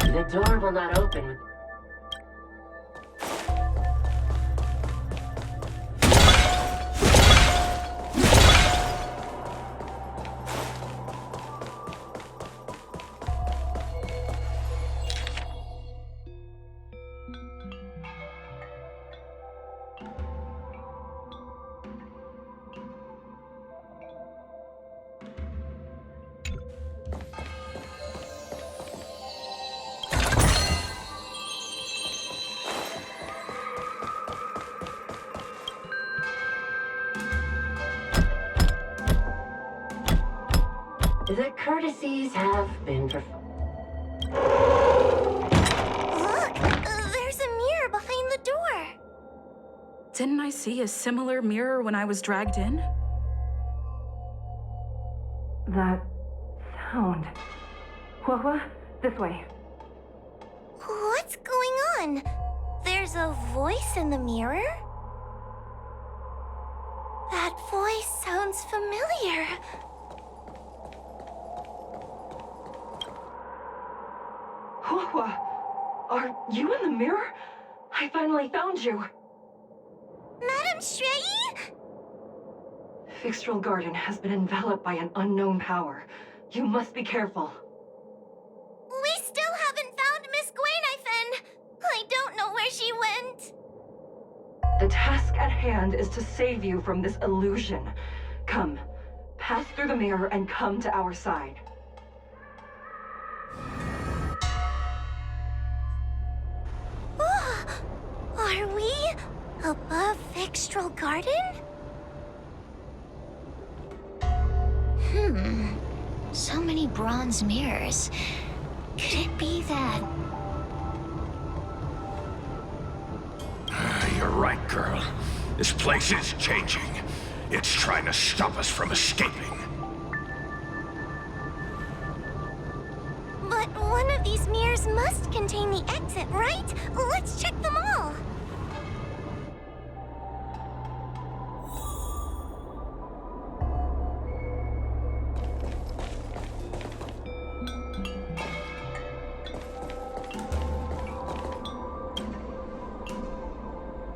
The door will not open with... The courtesies have been performed. Look! There's a mirror behind the door! Didn't I see a similar mirror when I was dragged in? That sound. Hua, this way. What's going on? There's a voice in the mirror? That voice sounds familiar. Hua, are you in the mirror? I finally found you. Madame Shrei? Fixtral Garden has been enveloped by an unknown power. You must be careful. We still haven't found Miss Gwainifin. I don't know where she went. The task at hand is to save you from this illusion. Come, pass through the mirror and come to our side. Are we above Fixtral Garden? So many bronze mirrors. Could it be that... You're right, girl. This place is changing. It's trying to stop us from escaping. But one of these mirrors must contain the exit, right? Let's check them all.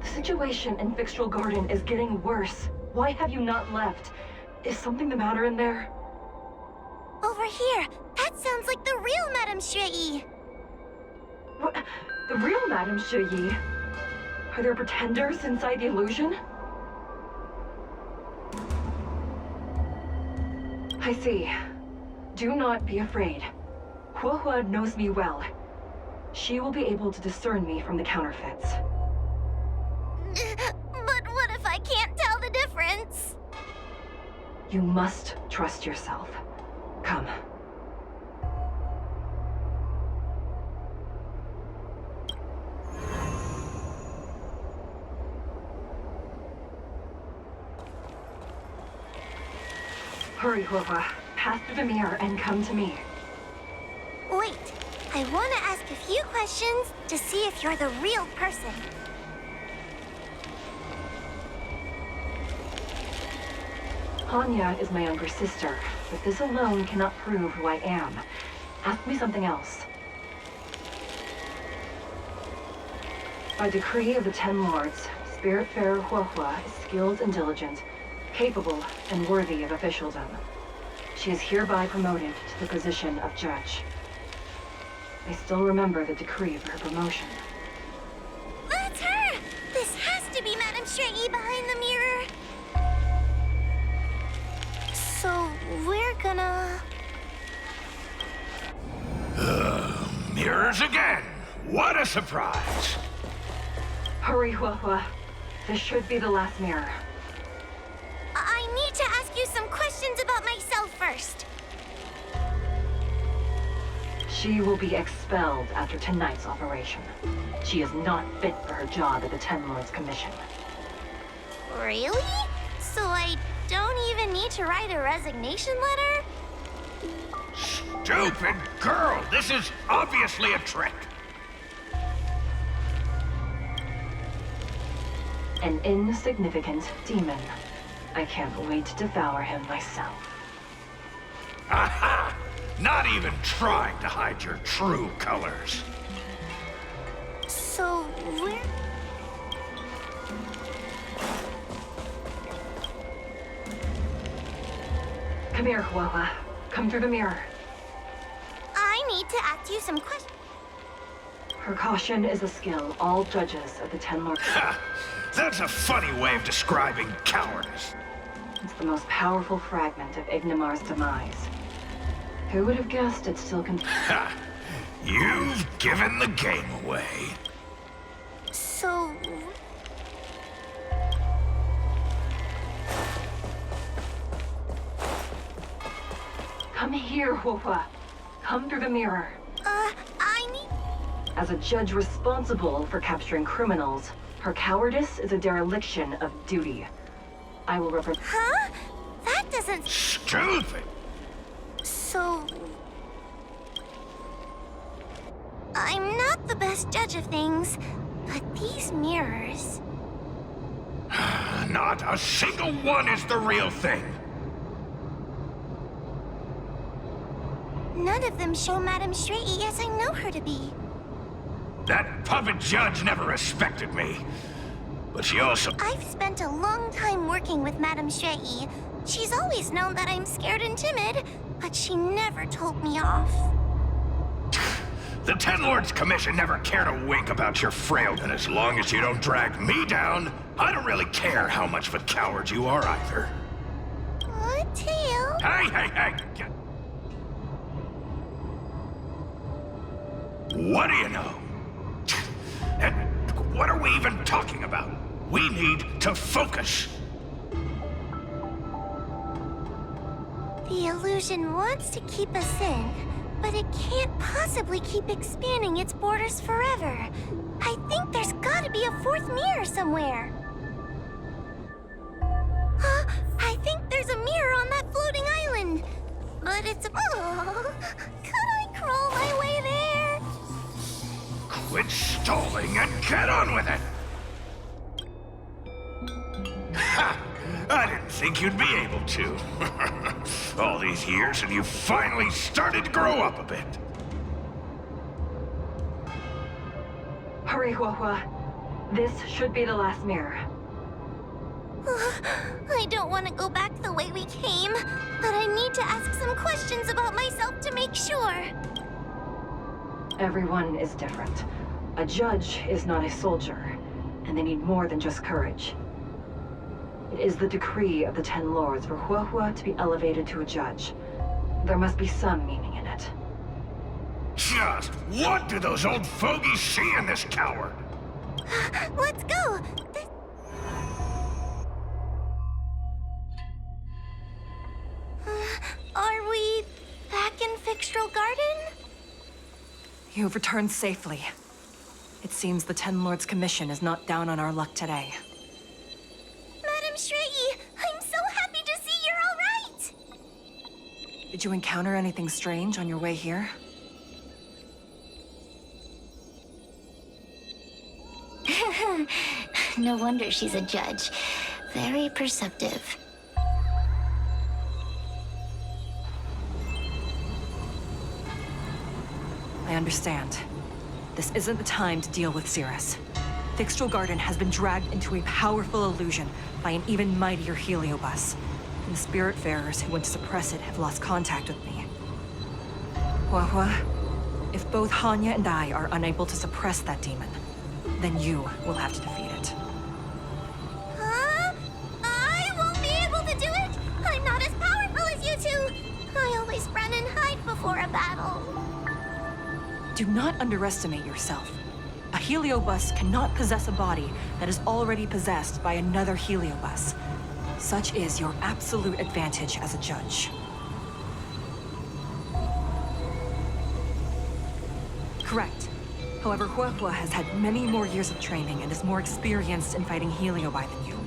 The situation in Fixtral Garden is getting worse. Why have you not left? Is something the matter in there? Over here. That sounds like the real Madame Shrei. What? The real Madame Shrei? Are there pretenders inside the illusion? I see. Do not be afraid. Hua knows me well. She will be able to discern me from the counterfeits. But what if I can't tell the difference? You must trust yourself. Come. Hurry, Hua. Pass through the mirror and come to me. Wait, I want to ask a few questions to see if you're the real person. Hanya is my younger sister, but this alone cannot prove who I am. Ask me something else. By decree of the Ten Lords, Spiritfarer Hua is skilled and diligent, capable and worthy of officialdom. She is hereby promoted to the position of judge. I still remember the decree for her promotion. That's her! This has to be Madame Shrei behind the mirror. So, we're gonna... mirrors again. What a surprise. Hurry, Huahua. This should be the last mirror. I need to ask you some questions about myself first. She will be expelled after tonight's operation. She is not fit for her job at the Ten Lords Commission. Really? So I don't even need to write a resignation letter? Stupid girl! This is obviously a trick. An insignificant demon. I can't wait to devour him myself. Aha! Not even trying to hide your true colors. So, where... Come here, Huahua. Come through the mirror. I need to ask you some questions. Her caution is a skill all judges of the Ten Lords... Ha! That's a funny way of describing cowardice. It's the most powerful fragment of Ignimar's demise. Who would have guessed it still contains... Ha! You've given the game away. So... Come here, Huahua. Come through the mirror. I need... As a judge responsible for capturing criminals, her cowardice is a dereliction of duty. I will represent... Huh? That doesn't... Stupid! So... I'm not the best judge of things, but these mirrors... Not a single one is the real thing. None of them show Madame Straighty as I know her to be. That puppet judge never respected me. But she also... I've spent a long time working with Madame Straighty. She's always known that I'm scared and timid, but she never told me off. The Ten Lords Commission never cared a wink about your frailty, and as long as you don't drag me down, I don't really care how much of a coward you are either. Tail? Hey! What do you know? And what are we even talking about? We need to focus. The illusion wants to keep us in, but it can't possibly keep expanding its borders forever. I think there's gotta be a fourth mirror somewhere. I think there's a mirror on that floating island. But it's... Oh, could I crawl my way there? Quit stalling and get on with it! Ha! I didn't think you'd be able to. All these years and you finally started to grow up a bit. Hurry, Huahua. This should be the last mirror. I don't want to go back the way we came, but I need to ask some questions about myself to make sure. Everyone is different. A judge is not a soldier, and they need more than just courage. It is the decree of the Ten Lords for Huahua to be elevated to a judge. There must be some meaning in it. Just what do those old fogies see in this coward? Let's go! Are we back in Fixtral Garden? You've returned safely. It seems the Ten Lords Commission is not down on our luck today. Madame Straighty, I'm so happy to see you're all right! Did you encounter anything strange on your way here? No wonder she's a judge. Very perceptive. I understand. This isn't the time to deal with Cirrus. Fixtral Garden has been dragged into a powerful illusion by an even mightier heliobus. And the Spiritfarers who went to suppress it have lost contact with me. Huahua, if both Hanya and I are unable to suppress that demon, then you will have to defeat it. Huh? I won't be able to do it! I'm not as powerful as you two! I always run and hide before a battle. Do not underestimate yourself. A heliobus cannot possess a body that is already possessed by another heliobus. Such is your absolute advantage as a judge. Correct. However, Huehua has had many more years of training and is more experienced in fighting heliobi than you.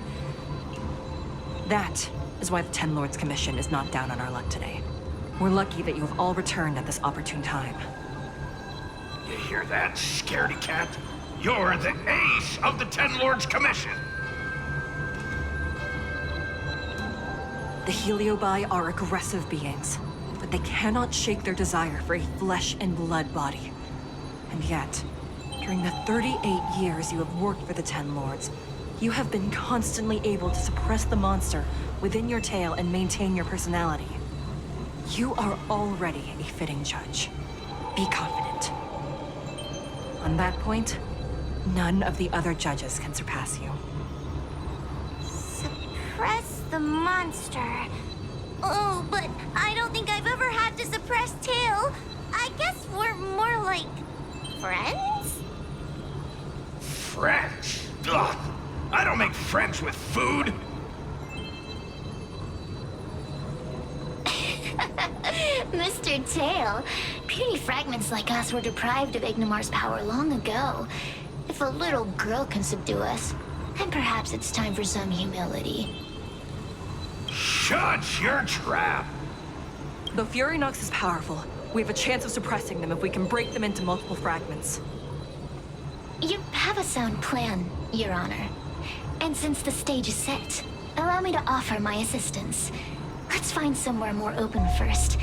That is why the Ten Lords Commission is not down on our luck today. We're lucky that you have all returned at this opportune time. You hear that, scaredy cat? You're the ace of the Ten Lords Commission! The heliobi are aggressive beings, but they cannot shake their desire for a flesh and blood body. And yet, during the 38 years you have worked for the Ten Lords, you have been constantly able to suppress the monster within your tail and maintain your personality. You are already a fitting judge. Be confident. On that point, none of the other judges can surpass you. Suppress the monster. Oh, but I don't think I've ever had to suppress Tail. I guess we're more like friends? Friends? Ugh! I don't make friends with food! Mr. Tail, puny fragments like us were deprived of Ignimar's power long ago. If a little girl can subdue us, then perhaps it's time for some humility. Shut your trap! Though Fury Nox is powerful, we have a chance of suppressing them if we can break them into multiple fragments. You have a sound plan, Your Honor. And since the stage is set, allow me to offer my assistance. Let's find somewhere more open first.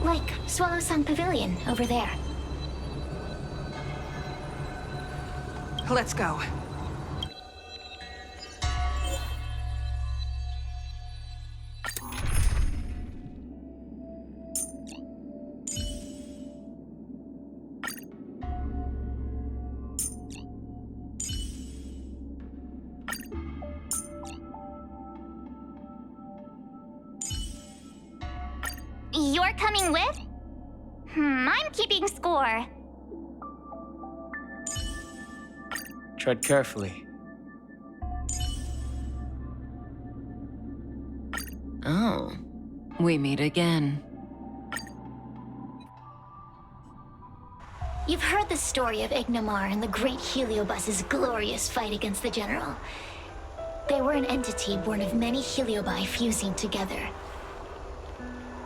Like Swallow Song Pavilion over there. Let's go. You're coming with? I'm keeping score. Tread carefully. Oh, we meet again. You've heard the story of Ignimar and the great Heliobus's glorious fight against the General. They were an entity born of many Heliobi fusing together.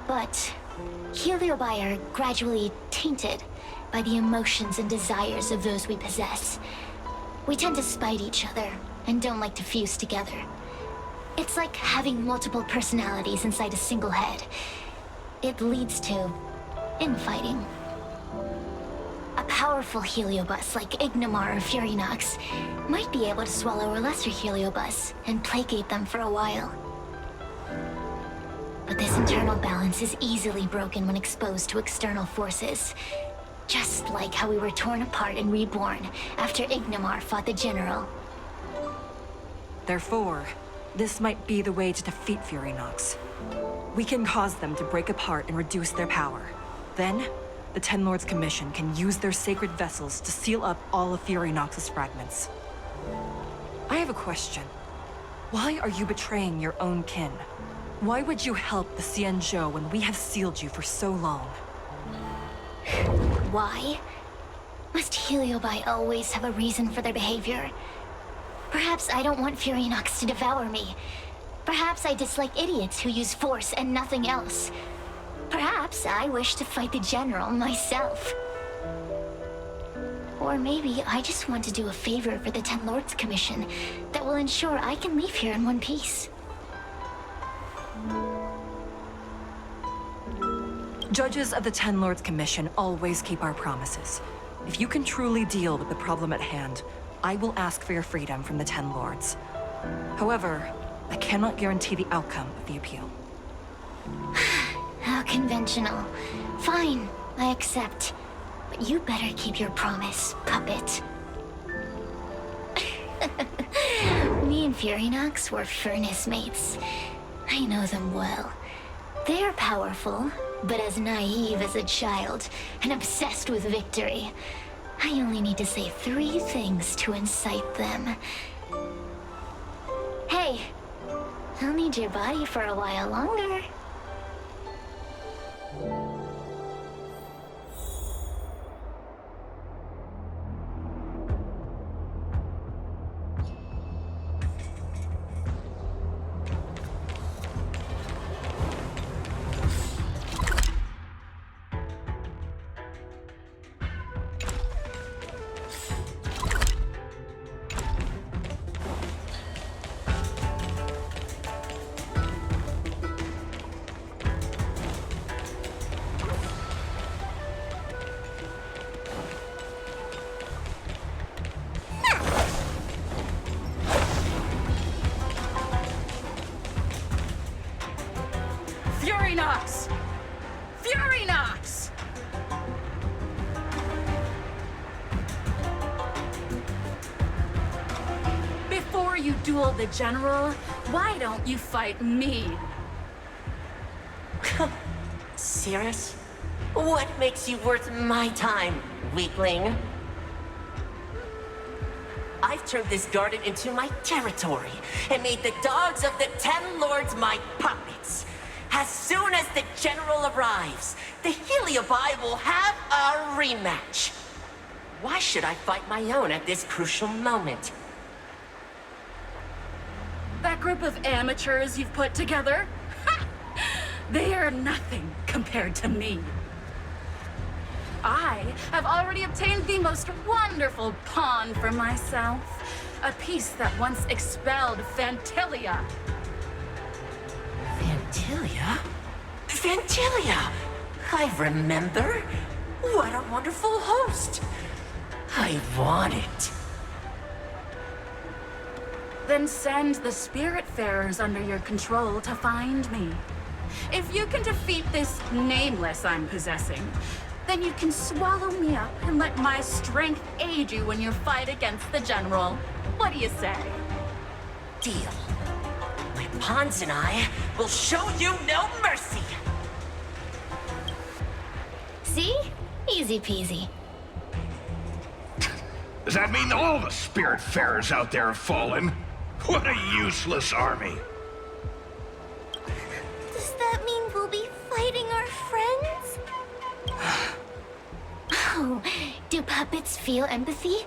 But Heliobi are gradually tainted by the emotions and desires of those we possess. We tend to spite each other and don't like to fuse together. It's like having multiple personalities inside a single head. It leads to infighting. A powerful Heliobus like Ignimar or Fury Nox might be able to swallow a lesser Heliobus and placate them for a while. But this internal balance is easily broken when exposed to external forces. Just like how we were torn apart and reborn after Ignimar fought the General. Therefore, this might be the way to defeat Fury Nox. We can cause them to break apart and reduce their power. Then, the Ten Lords Commission can use their sacred vessels to seal up all of Fury Nox's fragments. I have a question. Why are you betraying your own kin? Why would you help the Xianzhou when we have sealed you for so long? Why? Must Heliobi always have a reason for their behavior? Perhaps I don't want Fury Nox to devour me. Perhaps I dislike idiots who use force and nothing else. Perhaps I wish to fight the General myself. Or maybe I just want to do a favor for the Ten Lords Commission that will ensure I can leave here in one piece. Judges of the Ten Lords Commission always keep our promises. If you can truly deal with the problem at hand, I will ask for your freedom from the Ten Lords. However, I cannot guarantee the outcome of the appeal. How conventional. Fine, I accept. But you better keep your promise, puppet. Me and Fury Nox were furnace mates. I know them well. They're powerful, but as naive as a child and obsessed with victory. I only need to say 3 things to incite them. Hey, I'll need your body for a while longer. Furynox! Furynox! Before you duel the General, why don't you fight me? Cirrus? What makes you worth my time, weakling? I've turned this garden into my territory and made the dogs of the 10 Lords my puppets. As soon as the General arrives, the Heliobi will have a rematch. Why should I fight my own at this crucial moment? That group of amateurs you've put together? They are nothing compared to me. I have already obtained the most wonderful pawn for myself. A piece that once expelled Fantilia. Fantilia? Fantilia! I remember. What a wonderful host. I want it. Then send the Spiritfarers under your control to find me. If you can defeat this nameless I'm possessing, then you can swallow me up and let my strength aid you in your fight against the General. What do you say? Deal. My pawns and I will show you no mercy. See? Easy peasy. Does that mean all the Spiritfarers out there have fallen? What a useless army. Does that mean we'll be fighting our friends? Oh, do puppets feel empathy?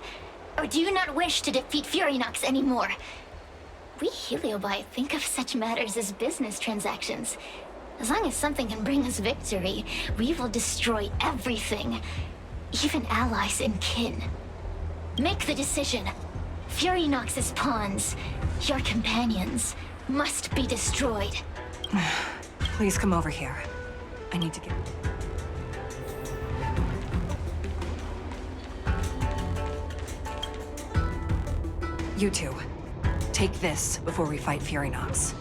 Or do you not wish to defeat Furynox anymore? We Heliobi think of such matters as business transactions. As long as something can bring us victory, we will destroy everything. Even allies and kin. Make the decision. Furynox's pawns, your companions, must be destroyed. Please come over here. I need to get... You two, take this before we fight Furynox.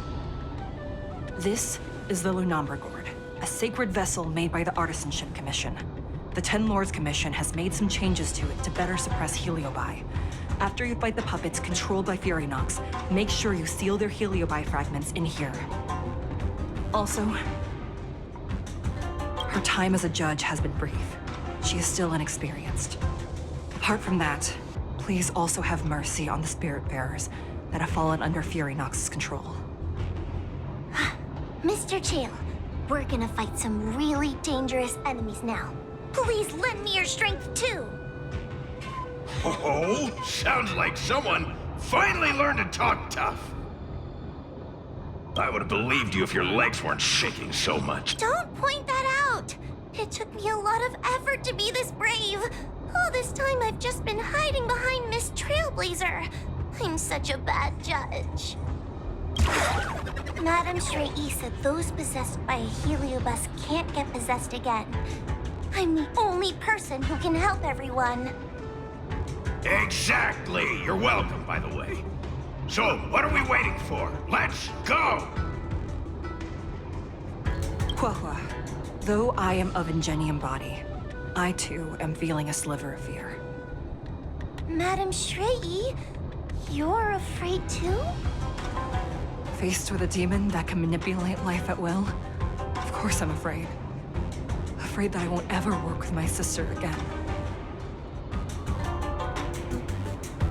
This is the Lunombra Gourd, a sacred vessel made by the Artisanship Commission. The 10 Lords Commission has made some changes to it to better suppress Heliobi. After you fight the puppets controlled by Furynox, make sure you seal their Heliobi fragments in here. Also, her time as a judge has been brief. She is still inexperienced. Apart from that, please also have mercy on the Spiritfarers that have fallen under Furynox's control. Mr. Chael, we're gonna fight some really dangerous enemies now. Please lend me your strength too! Oh, sounds like someone finally learned to talk tough. I would have believed you if your legs weren't shaking so much. Don't point that out! It took me a lot of effort to be this brave. All this time I've just been hiding behind Miss Trailblazer. I'm such a bad judge. Madame Shrey said those possessed by a Heliobus can't get possessed again. I'm the only person who can help everyone. Exactly! You're welcome, by the way. So, what are we waiting for? Let's go! Huahua, though I am of Ingenium body, I too am feeling a sliver of fear. Madame Shrey, you're afraid too? Faced with a demon that can manipulate life at will, of course I'm afraid. afraid that I won't ever work with my sister again.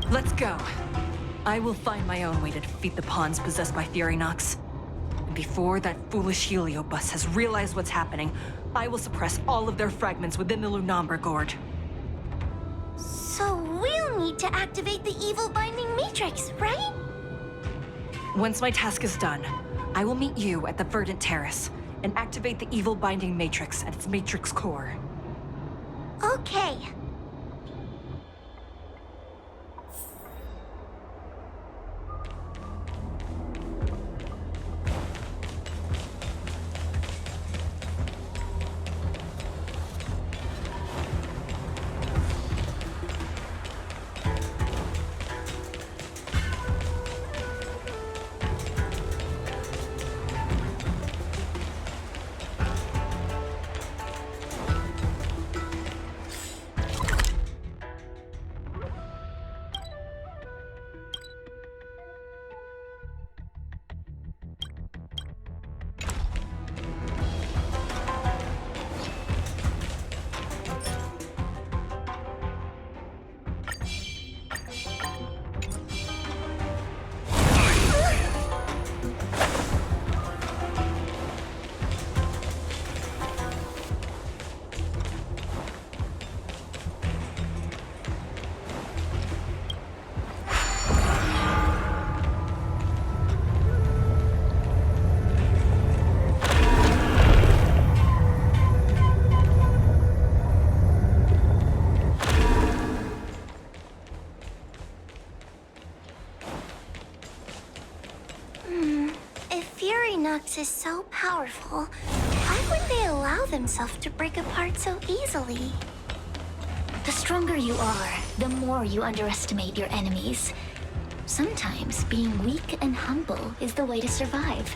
Let's go. I will find my own way to defeat the pawns possessed by Fury Nox. And before that foolish Heliobus has realized what's happening, I will suppress all of their fragments within the Lunombra Gorge. So we'll need to activate the evil binding matrix, right? Once my task is done, I will meet you at the Verdant Terrace and activate the evil binding matrix at its matrix core. Okay. Nox is so powerful. Why would they allow themselves to break apart so easily? The stronger you are, the more you underestimate your enemies. Sometimes being weak and humble is the way to survive.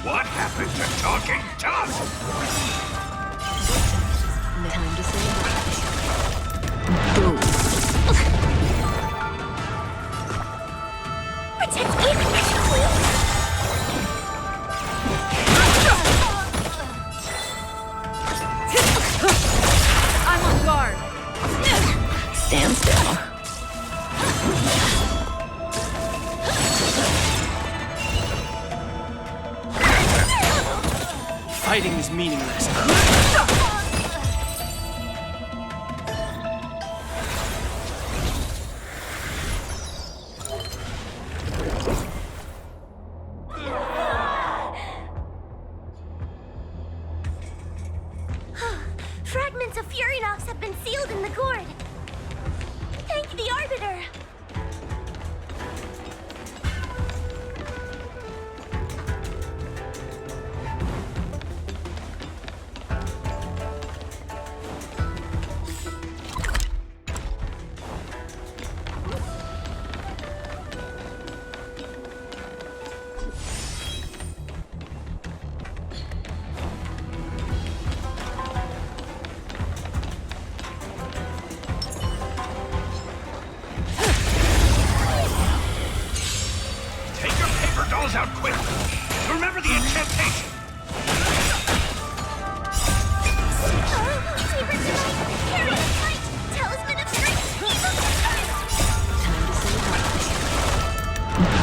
What happened to talking tough? Time to say bye. Go. Protect me, I'm on guard. Stand still. Fighting is meaningless. Fragments of Fury Nox have been sealed in the gourd. Thank the Arbiter. Dolls out quick! Remember the incantation!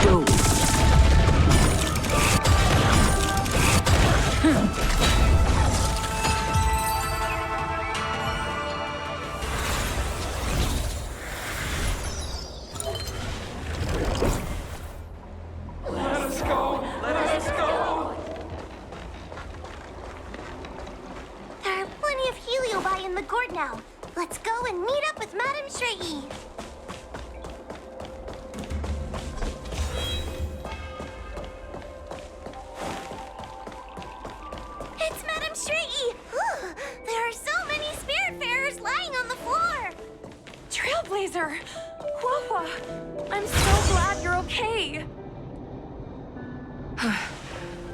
Go. In the gourd now. Let's go and meet up with Madame Shrey. It's Madame Shrey! There are so many Spiritfarers lying on the floor. Trailblazer! Huohua! I'm so glad you're okay.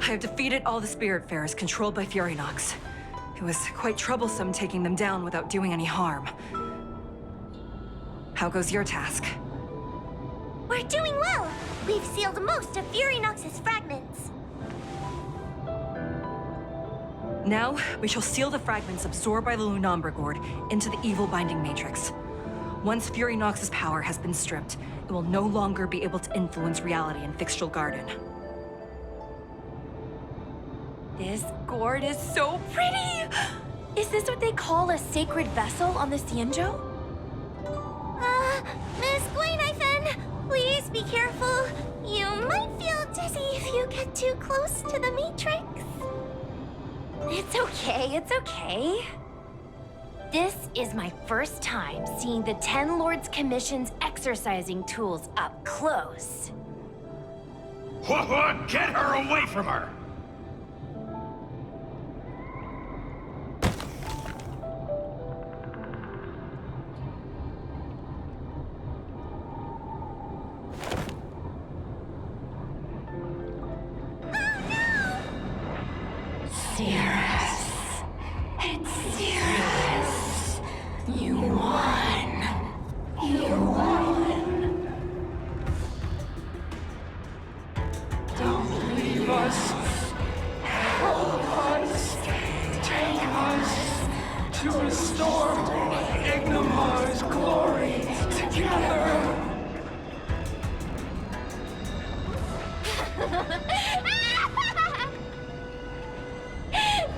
I have defeated all the Spiritfarers controlled by Furynox. It was quite troublesome taking them down without doing any harm. How goes your task? We're doing well. We've sealed most of Furynox's fragments. Now, we shall seal the fragments absorbed by the Lunombra Gourd into the evil binding matrix. Once Furynox's power has been stripped, it will no longer be able to influence reality in Fixtral Garden. This gourd is so pretty! Is this what they call a sacred vessel on the Xianzhou? Miss Guinaifen, please be careful. You might feel dizzy if you get too close to the Matrix. It's okay, it's okay. This is my first time seeing the Ten Lords Commission's exercising tools up close. What? Get her away from her!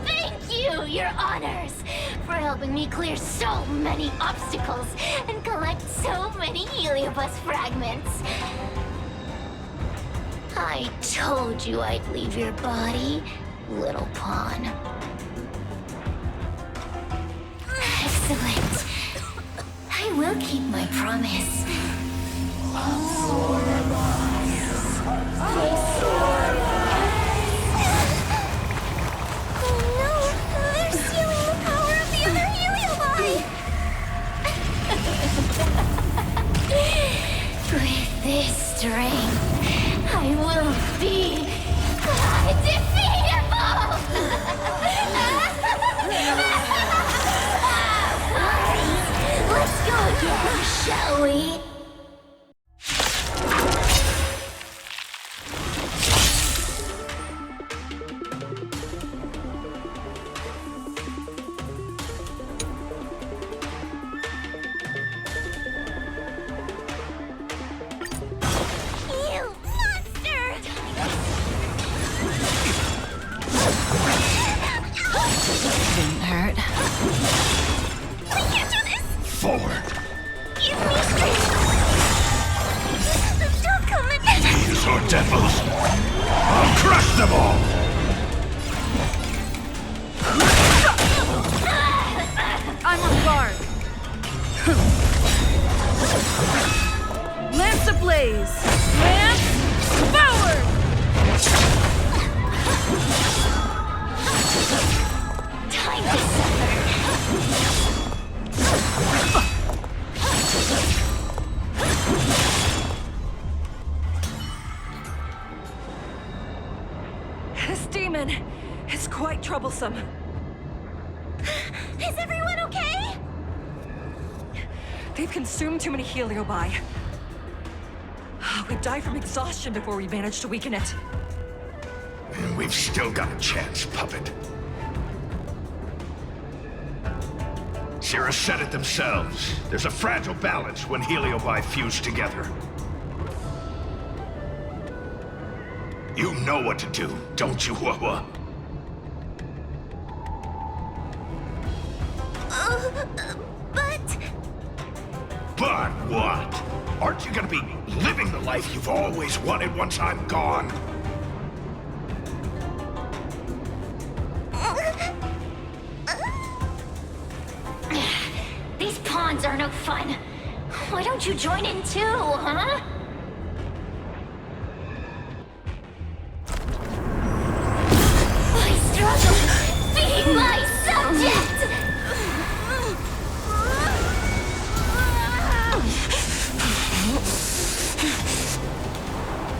Thank you, Your Honors, for helping me clear so many obstacles and collect so many Heliobus fragments. I told you I'd leave your body, little pawn. Excellent. I will keep my promise. Oh no! They're stealing the power of the other Heliobi! With this strength, I will be undefeatable! Let's go again, shall we? You monster! Didn't hurt. We can't do this! Forward! Give me strength! Don't come at me! These are devils! I'll crush them all! I'm on guard. Lance ablaze! Lance forward! Time to suffer! This demon is quite troublesome. Is everyone okay? They've consumed too many Heliobi. We'd die from exhaustion before we managed to weaken it. And we've still got a chance, puppet. Cirrus said it themselves. There's a fragile balance when Heliobi fuse together. You know what to do, don't you, Huahua? But what? Aren't you gonna be living the life you've always wanted once I'm gone? These pawns are no fun. Why don't you join in too, huh? I struggle. Be my subject!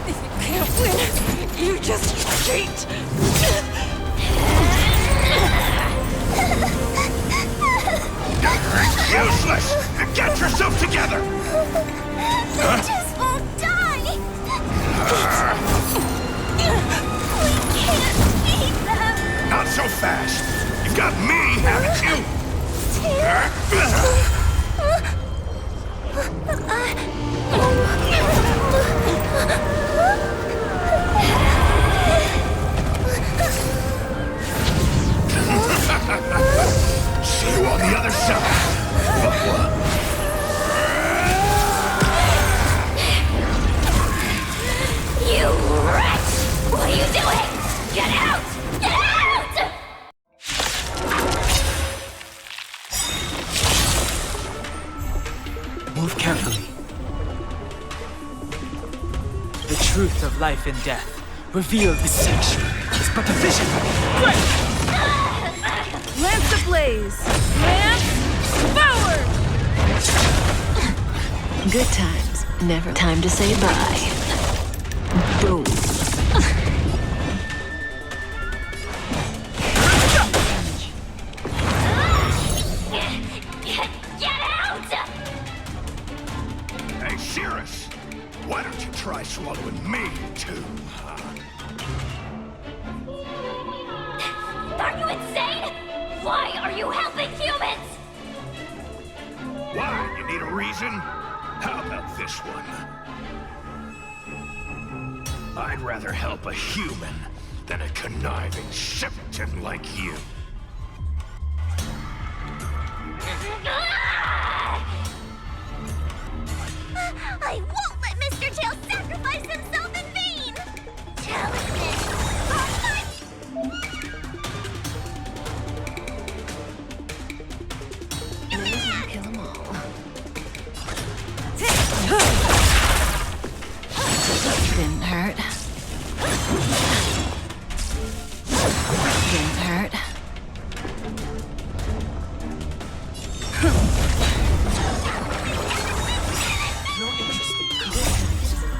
If you can't win, you just cheat! yourself together! Huh? Just won't die! We can't beat them! Not so fast! You've got me, haven't you? See you on the other side. You wretch! What are you doing? Get out! Get out! Move carefully. The truth of life and death, revealed this sanctuary, is but a vision. Lance ablaze! Lance forward! Good times. Never time to say bye. Boom. Get out! Hey, Cirrus! Why don't you try swallowing me, too, huh? Are you insane? Why are you helping humans? Why? You need a reason? How about this one? I'd rather help a human than a conniving simpleton like you. I won't let Mr. Tail sacrifice himself in vain! Talisman! Kill them all. Didn't hurt. Didn't hurt.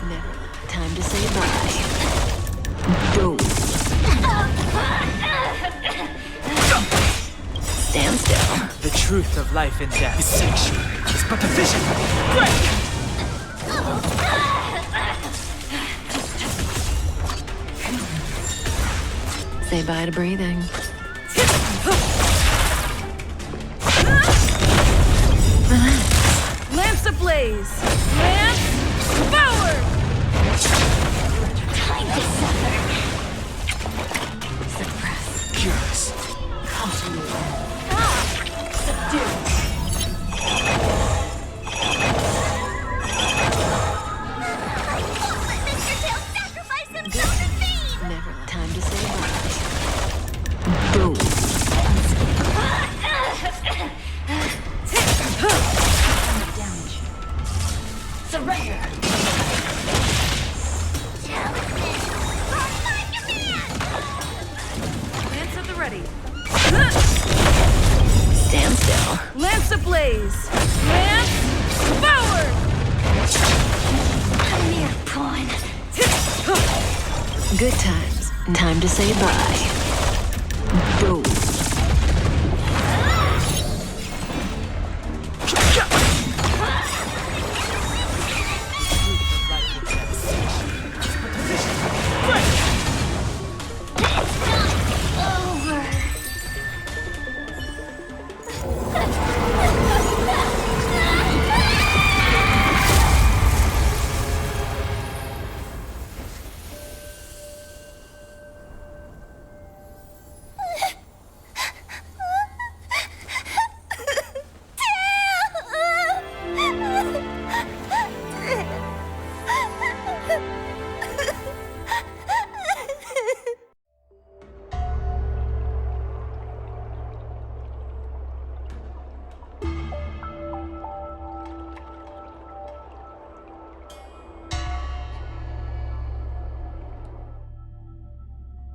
Never. Time to say bye. Boom. Stand still. The truth of life and death, this sanctuary, is but a vision. Say bye to breathing. Lance ablaze! Lance forward! Time to suffer! Suppress. Curious. I won't let Mr. Tail sacrifice himself in vain! Never. Time to say bye. Boom. Surrender! Talisman! On my command! Lance at the ready. Stand still. Lance ablaze! Lance forward! A mere pawn. Good times. Time to say bye. Boom.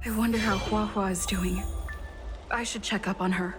I wonder how Hua Hua is doing. I should check up on her.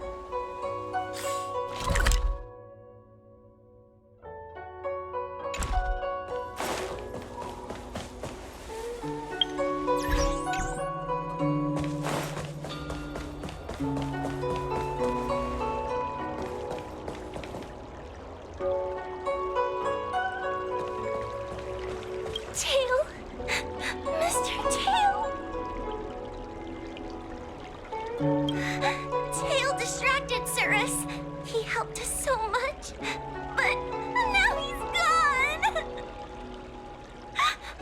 Tail distracted Cirrus. He helped us so much, but now he's gone.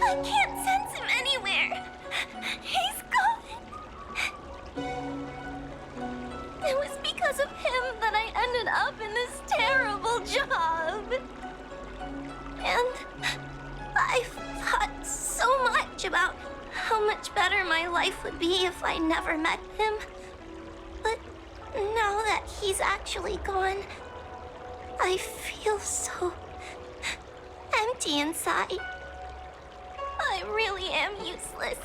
I can't sense him anywhere. He's gone. It was because of him that I ended up in this terrible job. And I thought so much about how much better my life would be if I never met him. But now that he's actually gone, I feel so empty inside. I really am useless.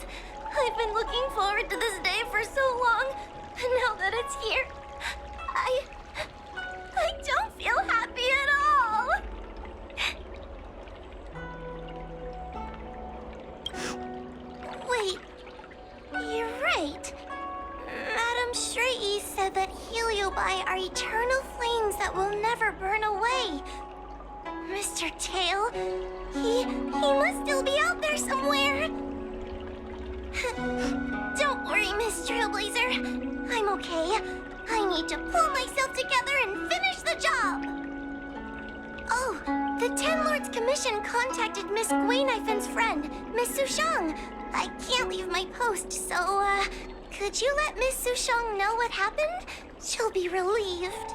I've been looking forward to this day for so long, and now that it's here, I don't feel happy at all. Wait, you're right. Madame Straighty said that heliobi are eternal flames that will never burn away. Mr. Tail, he must still be out there somewhere. Don't worry, Miss Trailblazer. I'm okay. I need to pull myself together and finish the job. Oh, the Ten Lords Commission contacted Miss Guinaifin's friend, Miss Sushang. I can't leave my post, so, could you let Miss Sushang know what happened? She'll be relieved.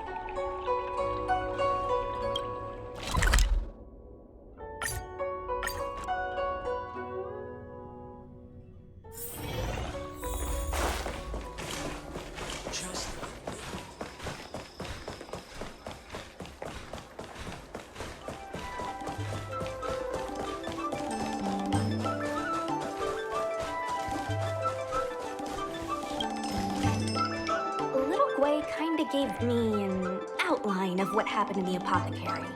Kinda gave me an outline of what happened in the apothecary.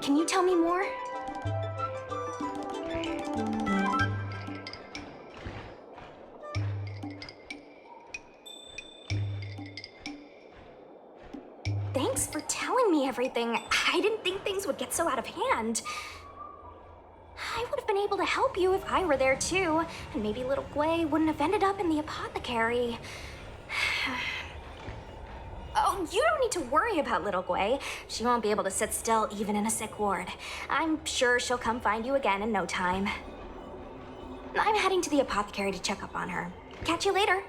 Can you tell me more? Thanks for telling me everything. I didn't think things would get so out of hand. I would have been able to help you if I were there too, and maybe little Gwei wouldn't have ended up in the apothecary. Oh, you don't need to worry about little Gwei. She won't be able to sit still even in a sick ward. I'm sure she'll come find you again in no time. I'm heading to the apothecary to check up on her. Catch you later.